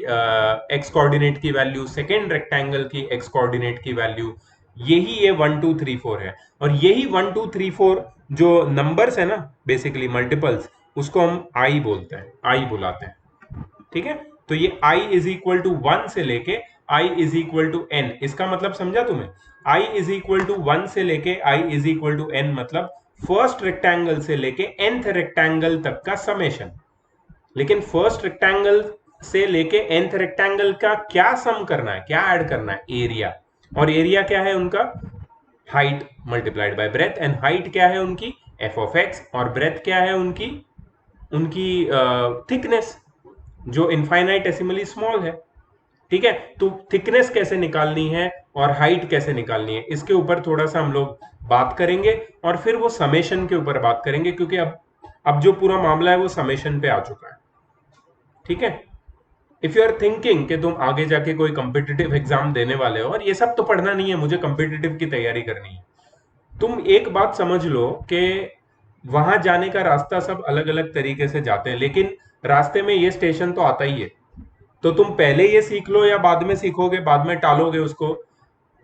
एक्स कोऑर्डिनेट की वैल्यू, सेकेंड रेक्टेंगल की एक्स कोऑर्डिनेट की वैल्यू, यही ये 1 2 3 4 है। और यही 1 2 3 4 जो नंबर्स है ना, बेसिकली मल्टीपल्स, उसको हम आई बोलते हैं, आई बुलाते हैं, ठीक है। तो ये i इज इक्वल टू 1 से लेके i is equal to n, इसका मतलब समझा तुम्हें? i इज इक्वल टू 1 से लेके i is equal to n मतलब फर्स्ट रेक्टेंगल से लेके nth रेक्टेंगल तक का समेशन। लेकिन फर्स्ट रेक्टेंगल से लेके nth रेक्टेंगल का क्या सम करना है, क्या ऐड करना है? एरिया। और एरिया क्या है उनका? Height multiplied by breath. And height क्या है उनकी? F of x. और ब्रेथ क्या है उनकी? उनकी थिकनेस, जो इनफाइनाइटेसिमली स्मॉल है, ठीक है। तो थिकनेस कैसे निकालनी है और हाइट कैसे निकालनी है, इसके ऊपर थोड़ा सा हम लोग बात करेंगे, और फिर वो समेशन के ऊपर बात करेंगे, क्योंकि अब जो पूरा मामला है वो समेशन पे आ चुका है, ठीक है। इफ यू आर थिंकिंग कि तुम आगे जाके कोई कॉम्पिटिटिव एग्जाम देने वाले हो और ये सब तो पढ़ना नहीं है, मुझे कॉम्पिटिटिव की तैयारी करनी है, तुम एक बात समझ लो कि वहां जाने का रास्ता सब अलग अलग तरीके से जाते हैं, लेकिन रास्ते में ये स्टेशन तो आता ही है। तो तुम पहले ये सीख लो या बाद में सीखोगे, बाद में टालोगे उसको,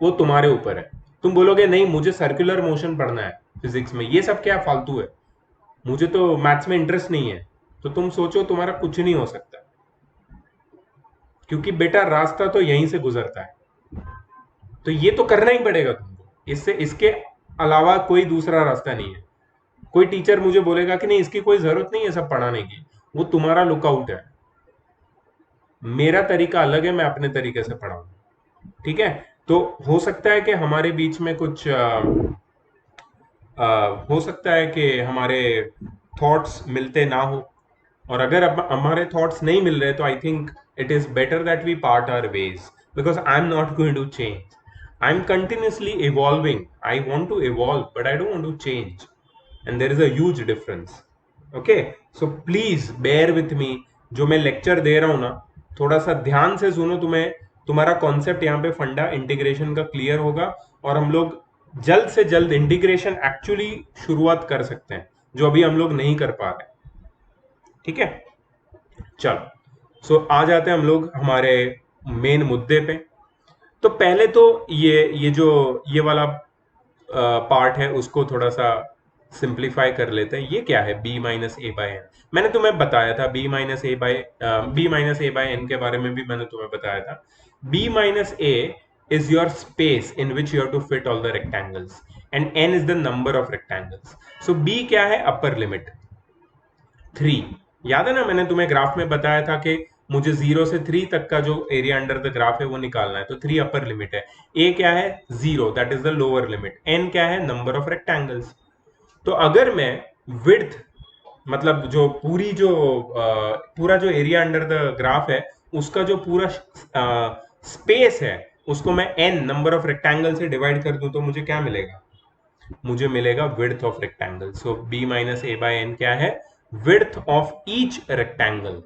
वो तुम्हारे ऊपर है। तुम बोलोगे नहीं मुझे सर्कुलर मोशन पढ़ना है फिजिक्स में, ये सब क्या फालतू है, मुझे तो मैथ्स में इंटरेस्ट नहीं है, तो तुम सोचो तुम्हारा कुछ नहीं हो सकता, क्योंकि बेटा रास्ता तो यहीं से गुजरता है। तो ये तो करना ही पड़ेगा तुमको, इससे इसके अलावा कोई दूसरा रास्ता नहीं है। कोई टीचर मुझे बोलेगा कि नहीं इसकी कोई जरूरत नहीं है सब पढ़ाने की, वो तुम्हारा लुकआउट है। मेरा तरीका अलग है, मैं अपने तरीके से पढ़ाऊंगा, ठीक है। तो हो सकता है कि हमारे बीच में कुछ हो सकता है कि हमारे थॉट्स मिलते ना हो, और अगर अब हमारे थॉट्स नहीं मिल रहे तो I think it is better that we part our ways, because I am not going to change, I am continuously evolving, I want to evolve but I don't want to change, and there is a huge difference. Okay, so please bear with me, जो मैं lecture दे रहा हूं ना, थोड़ा सा ध्यान से सुनो, तुम्हें तुम्हारा कॉन्सेप्ट यहाँ पे फंडा इंटीग्रेशन का क्लियर होगा, और हम लोग जल्द से जल्द इंटीग्रेशन एक्चुअली शुरुआत कर सकते हैं, जो अभी हम लोग नहीं कर पा रहे। ठीक है, चलो सो आ जाते हैं हम लोग हमारे मेन मुद्दे पे। तो पहले तो ये जो ये वाला पार्ट है उसको थोड़ा सा सिंप्लीफाई कर लेते हैं। ये क्या है B minus A by N? मैंने तुम्हें बताया था B minus A by N के बारे में भी मैंने तुम्हें बताया था। B minus A is your space in which you have to fit all the rectangles, and n is the number of rectangles. So b क्या है? Upper limit 3। याद है ना, मैंने तुम्हें ग्राफ में बताया था कि मुझे 0 से 3 तक का जो एरिया अंडर द ग्राफ है वो निकालना है, तो 3 अपर लिमिट है, ए क्या है? 0, that is the lower limit, N क्या है? Number of rectangles. तो अगर मैं विड्थ, मतलब जो पूरा जो एरिया अंडर द ग्राफ है उसका जो पूरा स्पेस है उसको मैं एन नंबर ऑफ रेक्टेंगल से डिवाइड कर दूं तो मुझे क्या मिलेगा? मुझे मिलेगा width of rectangle. So B minus A by N क्या है? Width of each rectangle,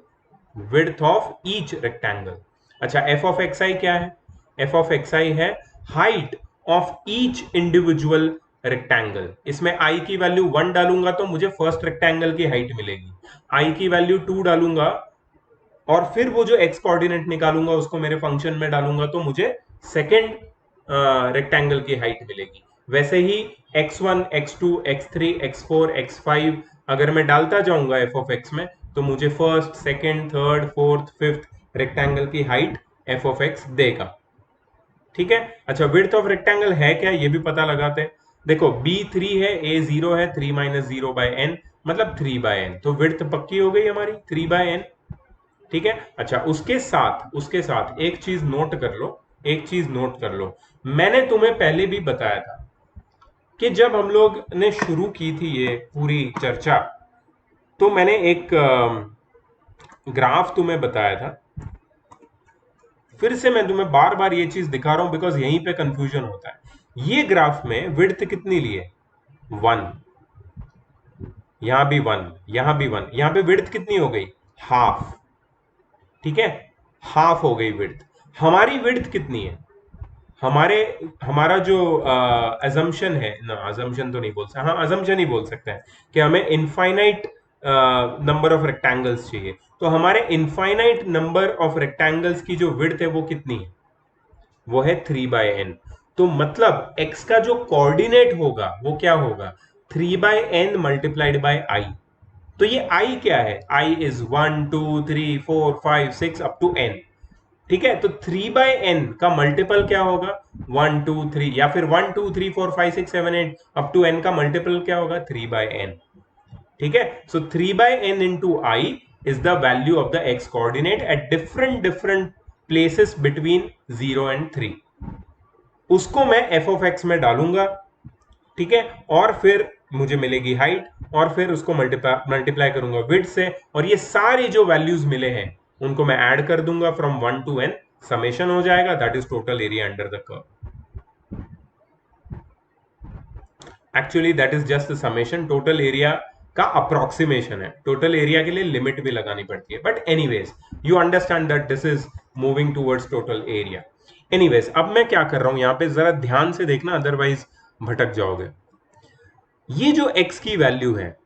width of each rectangle. अच्छा, एफ ऑफ एक्स आई क्या है? एफ ऑफ एक्स आई है height of each individual rectangle. इसमें आई की value 1 डालूंगा तो मुझे फर्स्ट रेक्टेंगल की हाइट मिलेगी, आई की वैल्यू 2 डालूंगा और फिर वो जो एक्स कोऑर्डिनेट निकालूंगा उसको मेरे फंक्शन में डालूंगा तो मुझे सेकेंड रेक्टेंगल की हाइट मिलेगी। वैसे ही x1 x2 x3 x4 x5 अगर मैं डालता जाऊंगा एफ ऑफ एक्स में तो मुझे first second third fourth fifth rectangle की हाइट एफ ऑफ एक्स देगा। ठीक है, अच्छा विड्थ ऑफ रेक्टेंगल है क्या ये भी पता लगाते हैं। देखो B3 है, A0 है, 3 माइनस 0 बाय एन मतलब 3 बाय एन, तो विड्थ पक्की हो गई हमारी 3 बाय एन। ठीक है, अच्छा उसके साथ एक चीज नोट कर लो, एक चीज नोट कर लो, मैंने तुम्हें पहले भी बताया था कि जब हम लोग ने शुरू की थी ये पूरी चर्चा तो मैंने एक ग्राफ तुम्हें बताया था। फिर से मैं तुम्हें बार बार ये चीज दिखा रहा हूं बिकॉज यहीं पे कंफ्यूजन होता है। ये ग्राफ में विड्थ कितनी ली है? 1, यहां भी 1, यहां भी 1, यहां पे विड्थ कितनी हो गई? हाफ। ठीक है, हाफ हो गई विड्थ। हमारी विड्थ कितनी है? हमारा जो अजम्पशन है ना, अजम्पशन तो नहीं बोल सकते, हाँ अजम्पशन ही बोल सकते हैं कि हमें इनफाइनाइट नंबर ऑफ रेक्टेंगल्स चाहिए। तो हमारे इनफाइनाइट नंबर ऑफ रेक्टेंगल्स की जो विड्थ है वो कितनी है? वो है 3 बाय एन। तो मतलब x का जो कोऑर्डिनेट होगा वो क्या होगा? 3 by N multiplied by I. तो ये i क्या है? i is 1 2 3 4 5 6 up to n। ठीक है, तो 3 बाय एन का मल्टीपल क्या होगा? 1 2 3, या फिर 1 2 3 4 5 6 7 8 अप टू एन का मल्टीपल क्या होगा? 3 बाय एन। ठीक है, so 3 by N into I is the value of the X coordinate at different different places between 0 and 3। उसको मैं एफ ऑफ एक्स में डालूंगा, ठीक है, और फिर मुझे मिलेगी हाइट, और फिर उसको मल्टीप्लाई करूंगा विड्थ से, और ये सारी जो वैल्यूज मिले हैं उनको मैं ऐड कर दूंगा फ्रॉम 1 टू n, समेशन हो जाएगा, that is total area under the curve. Actually that is just summation, total area का अप्रोक्सीमेशन है, टोटल एरिया के लिए लिमिट भी लगानी पड़ती है, but anyways you understand that this is moving towards total area. Anyways अब मैं क्या कर रहा हूं यहाँ पे, जरा ध्यान से देखना अदरवाइज भटक जाओगे। ये जो x की वैल्यू है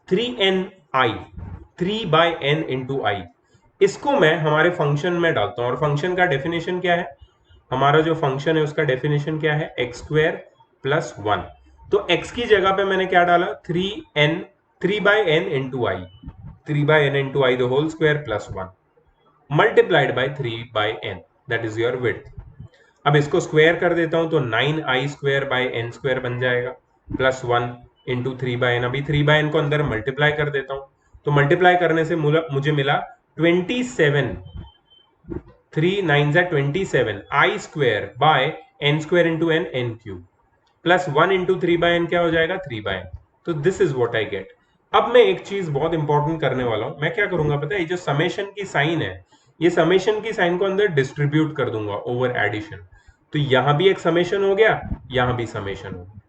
3ni, 3 बाय एन इंटू आई, इसको मैं हमारे फंक्शन में डालता हूं, और फंक्शन का डेफिनेशन क्या है? हमारा जो फंक्शन है उसका डेफिनेशन क्या है? X square plus 1। तो x की जगह पे मैंने क्या डाला? 3 by N into I, 3 by N into I the whole square plus 1 multiplied by 3 by N, that is your width. अब इसको स्क्वायर कर देता हूं तो 9i square by N square बन जाएगा प्लस 1 इंटू 3 बाय एन। अभी 3 बाय एन को अंदर मल्टीप्लाई कर देता हूं, तो मल्टीप्लाई करने से मुझे मिला 27, 3 9 27 I square by N square into N, N cube. Plus 1 into 3/n क्या हो जाएगा 3/n। तो this is what I get. अब मैं एक चीज बहुत इंपॉर्टेंट करने वाला हूं, मैं क्या करूंगा पता है, ये जो समेशन की साइन है, ये समेशन की साइन को अंदर डिस्ट्रीब्यूट कर दूंगा ओवर एडिशन। तो यहां भी एक समेशन हो गया, यहां भी समेशन हो गया,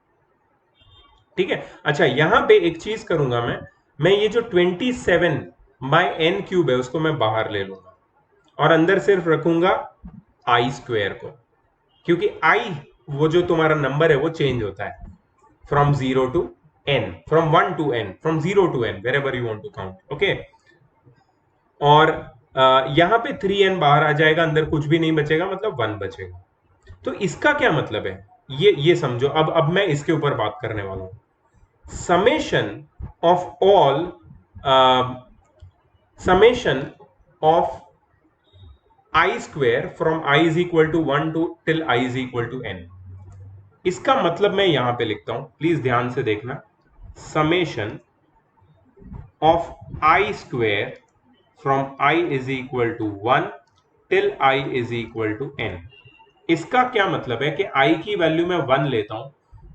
ठीक है। अच्छा यहां पे एक चीज करूंगा मैं ये जो 27/n³ है उसको मैं बाहर ले लूंगा और अंदर सिर्फ रखूंगा i² को, क्योंकि i वो जो तुम्हारा नंबर है वो चेंज होता है from 0 to n, from 1 to n, from 0 to n, wherever you want to count, okay. और यहां पे 3n बाहर आ जाएगा, अंदर कुछ भी नहीं बचेगा, मतलब 1 बचेगा। तो इसका क्या मतलब है, ये समझो। अब मैं इसके ऊपर बात करने वाला हूं। Summation of i² from i is equal to 1 to till i is equal to n। इसका मतलब मैं यहां पे लिखता हूं, प्लीज ध्यान से देखना। Summation of i² from i is equal to 1 till i is equal to n। इसका क्या मतलब है कि i की वैल्यू मैं 1 लेता हूं,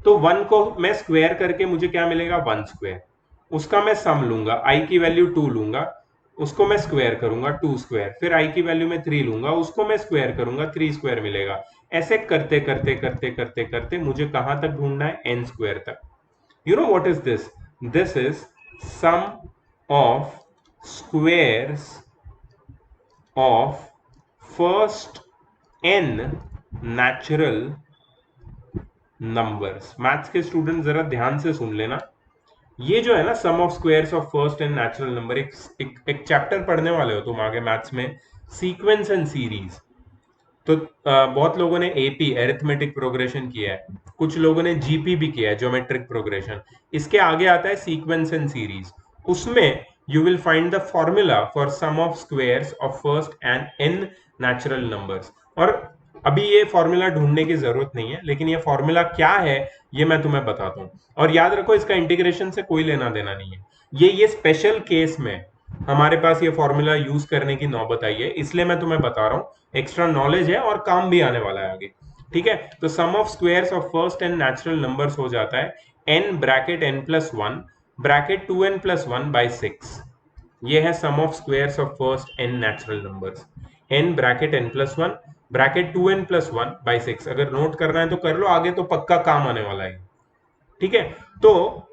तो 1 को मैं स्क्वायर करके मुझे क्या मिलेगा 1²। उसका मैं सम लूंगा, i की वैल्यू 2 लूंगा, उसको मैं स्क्वायर करूंगा 2²। फिर i की वैल्यू में 3 लूंगा, उसको मैं स्क्वायर करूंगा 3² मिलेगा। ऐसे करते करते करते करते करते मुझे कहां तक ढूंढना है, n² तक। You know what is this? This is sum of squares of first n natural numbers। Maths के स्टूडेंट जरा ध्यान से सुन लेना, ये जो है ना sum of squares of first n natural number, एक चैप्टर पढ़ने वाले हो तुम आगे मैथ्स में, सीक्वेंस एंड सीरीज। तो बहुत लोगों ने एपी एरिथमेटिक प्रोग्रेशन किया है, कुछ लोगों ने जीपी भी किया है, ज्योमेट्रिक प्रोग्रेशन। इसके आगे आता है सीक्वेंस एंड सीरीज, उसमें you will find the formula for sum of squares of first and n natural numbers. और अभी ये फॉर्मूला ढूंढने की जरूरत नहीं है, लेकिन ये फॉर्मूला क्या है ये मैं तुम्हें बताता हूँ। और याद रखो इसका इंटीग्रेशन से कोई लेना देना नहीं है, ये स्पेशल केस में हमारे पास ये फॉर्मूला यूज करने की नौबत आई है, इसलिए मैं तुम्हें बता रहा हूँ। एक्स्ट्रा नॉलेज है और काम भी आने वाला है आगे, ठीक है। तो sum of squares of first n natural numbers हो जाता है n bracket n+1 bracket 2n+1/6। ये है sum of squares of first n natural numbers, n bracket n+1 bracket 2n+1/6। अगर नोट करना है तो कर लो, आगे तो पक्का काम आने वाला है, ठीक है। तो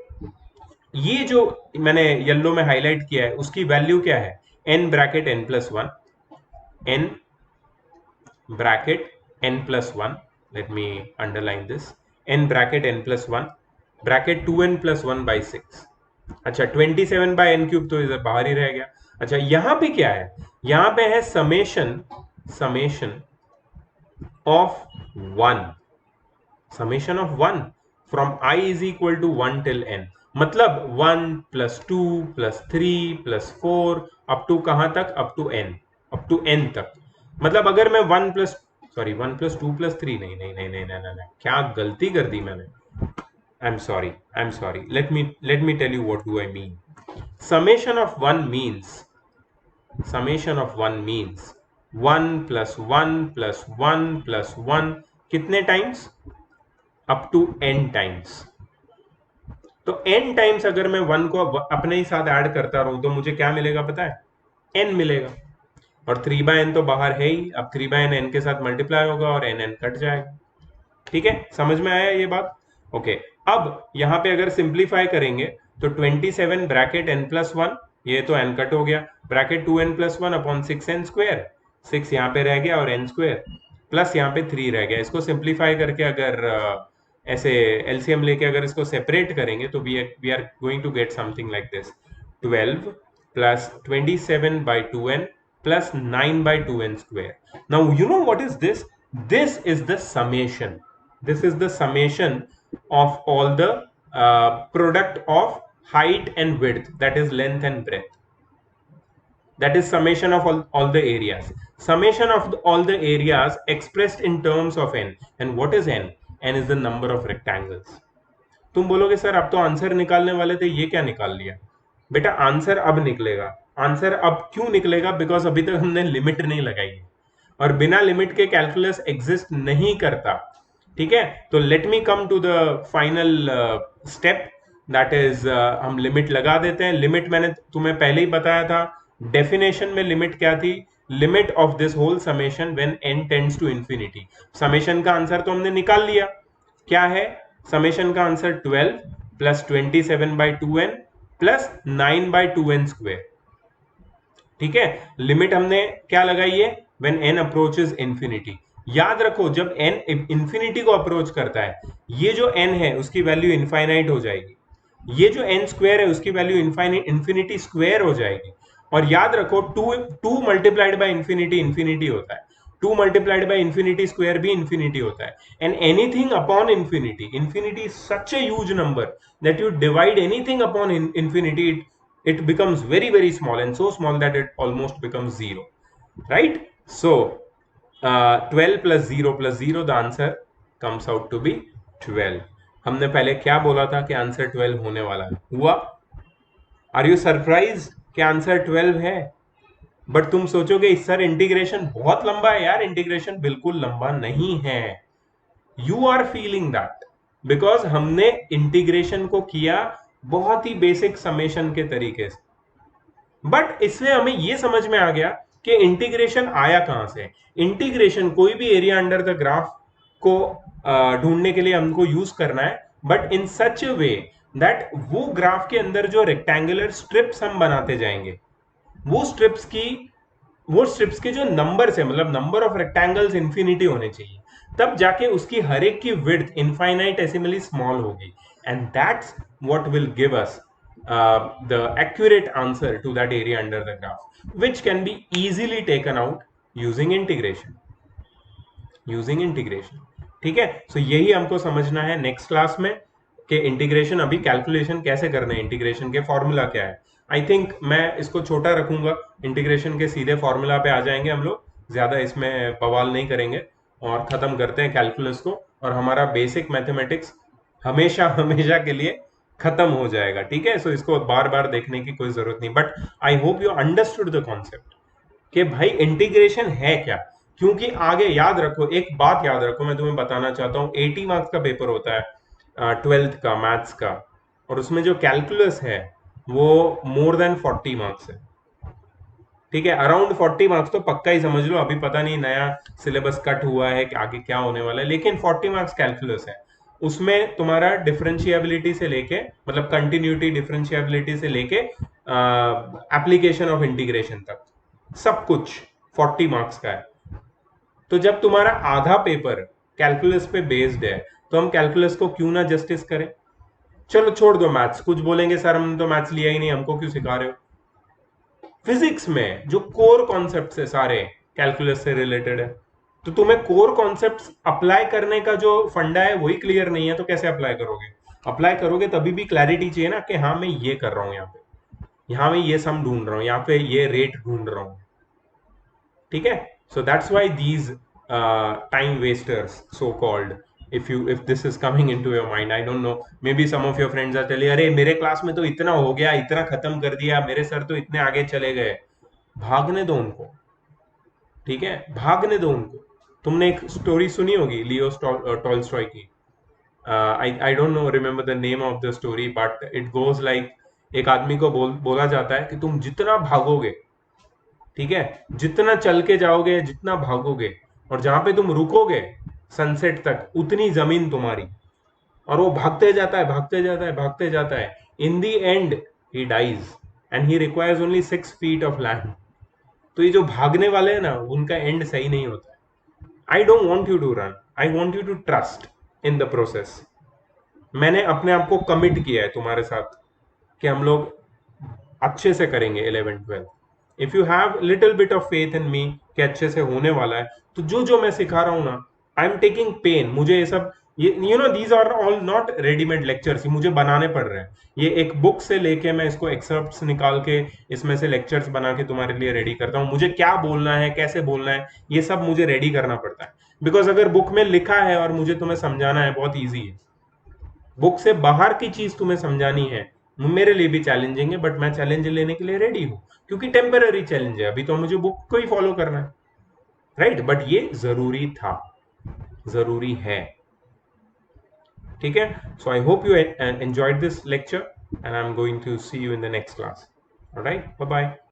ये जो मैंने येलो में हाईलाइट किया है उसकी वैल्यू क्या है, n bracket n+1, n bracket n+1, let me underline this, n bracket n+1 bracket 2n+1/6। अच्छा 27/n³ तो इधर बाहर ही रह गया। अच्छा यहां पे क्या है, यहां पे है summation of 1, summation of 1 from i is equal to 1 till n, मतलब 1 + 2 + 3 + 4 अप टू कहां तक, up to n, up to n तक। मतलब अगर मैं 1 + 2 + 3, नहीं नहीं नहीं नहीं नहीं नहीं, क्या गलती कर दी मैंने, I'm sorry, let me tell you what do I mean। summation of 1 means 1 + 1 + 1 + 1 कितने times, up to n times. तो n टाइम्स अगर मैं 1 को अपने ही साथ ऐड करता रहूं तो मुझे क्या मिलेगा पता है, n मिलेगा। और 3/n तो बाहर है ही, अब 3/n n के साथ मल्टीप्लाई होगा और n कट जाएगा, ठीक है। समझ में आया ये बात, ओके। अब यहां पे अगर सिंप्लीफाई करेंगे तो 27 ब्रैकेट n+1, ये तो n कट हो गया, ब्रैकेट 2n+1/6n², 6 यहाँ पे रह गया और n² प्लस यहाँ पे 3 रह गया। इसको सिंप्लीफाई करके अगर ऐसे एलसीएम लेके अगर इसको सेपरेट करेंगे तो we are going to get something like this, 12 + 27/2n + 9/2n²। now you know what is this, this is the summation, this is the summation of all the product of height and width, that is length and breadth, that is summation of all the areas, summation of all the areas expressed in terms of n। and what is n, n is the number of rectangles। तुम बोलोगे sir अब तो answer निकालने वाले थे, ये क्या निकाल लिया। बेटा आंसर अब निकलेगा, आंसर अब क्यों निकलेगा, बिकॉज अभी तक हमने लिमिट नहीं लगाई है, और बिना लिमिट के कैलकुलस एग्जिस्ट नहीं करता। ठीक है, तो let me come to the final step, that is हम लिमिट लगा देते हैं। लिमिट मैंने तुम्हें पहले ही बताया था, डेफिनेशन में लिमिट क्या थी, limit of this whole summation when n tends to infinity. समेशन का आंसर तो हमने निकाल लिया, क्या है समेशन का answer 12 plus 27/2n plus 9/2n square. ठीक है, लिमिट हमने क्या लगाई है, व्हेन n अप्रोचेस इंफिनिटी। याद रखो जब n इंफिनिटी को अप्रोच करता है, ये जो n है उसकी वैल्यू इनफाइनाइट हो जाएगी, ये जो n स्क्वायर है उसकी वैल्यू इंफिनिटी स्क्वायर हो जाएगी। और याद रखो two multiplied by infinity infinity होता है, 2 मल्टीप्लाइड बाय इंफिनिटी स्क्वायर भी इंफिनिटी होता है। And anything upon infinity, infinity is such a huge number that you divide anything upon infinity, it becomes very very small, and so small that it almost becomes zero, right? So 12 plus 0 plus 0, the answer comes out to be 12। हमने पहले क्या बोला था कि answer 12 होने वाला है, हुआ। आर यू सरप्राइज कि आंसर 12 है? बट तुम सोचोगे सर इंटीग्रेशन बहुत लंबा है, यार इंटीग्रेशन बिल्कुल लंबा नहीं है। You are feeling that because हमने इंटीग्रेशन को किया बहुत ही बेसिक समेशन के तरीके से, बट इससे हमें यह समझ में आ गया कि इंटीग्रेशन आया कहां से। इंटीग्रेशन कोई भी एरिया अंडर द ग्राफ को ढूंढने के लिए हमको यूज करना है, but in such A way that वो ग्राफ के अंदर जो रेक्टेंगुलर स्ट्रिप्स हम बनाते जाएंगे, वो स्ट्रिप्स के जो नंबर है, मतलब नंबर ऑफ रेक्टेंगल्स इंफिनिटी होने चाहिए, तब जाके उसकी हर एक की विड्थ इनफाइनाइटेसिमली स्मॉल होगी, and that's what will give us the accurate answer to that area under the graph, which can be easily taken out using integration। ठीक है, सो यही हमको समझना है नेक्स्ट क्लास में कि इंटीग्रेशन, अभी कैलकुलेशन कैसे करना है, इंटीग्रेशन के फॉर्मूला क्या है। आई थिंक मैं इसको छोटा रखूंगा, इंटीग्रेशन के सीधे फॉर्मूला पे आ जाएंगे हम लोग, ज्यादा इसमें बवाल नहीं करेंगे और खत्म करते हैं कैलकुलस को, और हमारा बेसिक मैथमेटिक्स हमेशा हमेशा के लिए खत्म हो जाएगा। ठीक है, सो इसको बार बार देखने की कोई जरूरत नहीं, but I hope you understood the concept कि भाई इंटीग्रेशन है क्या। क्योंकि आगे याद रखो, एक बात याद रखो, मैं तुम्हें बताना चाहता हूं, 80 मार्क्स का पेपर होता है 12th का मैथ्स का, और उसमें जो कैलकुलस है वो मोर देन 40 मार्क्स है। ठीक है, अराउंड 40 मार्क्स तो पक्का ही समझ लो, अभी पता नहीं नया सिलेबस कट हुआ है कि आगे क्या होने वाला है, लेकिन 40 मार्क्स कैलकुलस है। उसमें तुम्हारा डिफरेंशिएबिलिटी से लेके, मतलब कंटिन्यूटी डिफरेंशिएबिलिटी से लेके एप्लीकेशन ऑफ इंटीग्रेशन तक सब कुछ 40 मार्क्स का है। तो जब तुम्हारा आधा पेपर कैलकुलस पे बेस्ड है, तो हम कैलकुलस को क्यों ना जस्टिस करें। चलो छोड़ दो मैथ्स, कुछ बोलेंगे सर हमने तो मैथ्स लिया ही नहीं, हमको क्यों सिखा रहे हो। फिजिक्स में जो कोर कॉन्सेप्ट्स है सारे कैलकुलस से रिलेटेड है, तो तुम्हें कोर कॉन्सेप्ट्स अप्लाई करने का जो फंडा है वही क्लियर नहीं है, तो कैसे अप्लाई करोगे। अप्लाई करोगे तभी भी क्लैरिटी चाहिए ना, कि हाँ मैं ये कर रहा हूं, यहाँ मैं ये सम ढूंढ रहा हूँ, यहाँ पे ये रेट ढूंढ रहा हूँ। ठीक है, so that's why these time wasters so called, if this is coming into your mind, I don't know, maybe some of your friends are telling अरे मेरे क्लास में तो इतना हो गया, इतना खत्म कर दिया, मेरे सर तो इतने आगे चले गए। भागने दो उनको, ठीक है, भागने दो उनको। तुमने एक स्टोरी सुनी होगी लियो टॉल्स्टॉय की, I don't know remember the name of the story, but it goes like, एक आदमी को बोला जाता है कि तुम जितना भागोगे, ठीक है, जितना चल के जाओगे, जितना भागोगे, और जहां पे तुम रुकोगे सनसेट तक, उतनी जमीन तुम्हारी। और वो भागते जाता है, भागते जाता है, भागते जाता है, in the end he dies and he requires only 6 feet of land. तो ये जो भागने वाले हैं ना, उनका एंड सही नहीं होता है। I don't want you to run, I want you to trust in the process. मैंने अपने आप को कमिट किया है तुम्हारे साथ कि हम लोग अच्छे से करेंगे 11th 12th। If you have little bit of faith in me कि अच्छे से होने वाला है, तो जो जो मैं सिखा रहा हूं ना, आई एम टेकिंग पेन। मुझे ये सब, ये you know these are all not readymade lectures, मुझे बनाने पड़ रहे हैं। ये एक बुक से लेके मैं इसको एक्सर्प्ट्स निकाल के इसमें से लेक्चर्स बना के तुम्हारे लिए रेडी करता हूँ। मुझे क्या बोलना है, कैसे बोलना है, ये सब मुझे रेडी करना पड़ता है। बिकॉज अगर बुक में लिखा है और मुझे तुम्हें समझाना है, बहुत ईजी है। बुक से बाहर की चीज तुम्हें समझानी है, मेरे लिए भी चैलेंजिंग है, बट मैं चैलेंज लेने के लिए रेडी हूं, क्योंकि टेम्पररी चैलेंज है, अभी तो मुझे बुक को ही फॉलो करना है, राइट। बट ये जरूरी था, जरूरी है। ठीक है. So I hope you enjoyed this lecture, and I'm going to see you in the next class. All right, bye bye.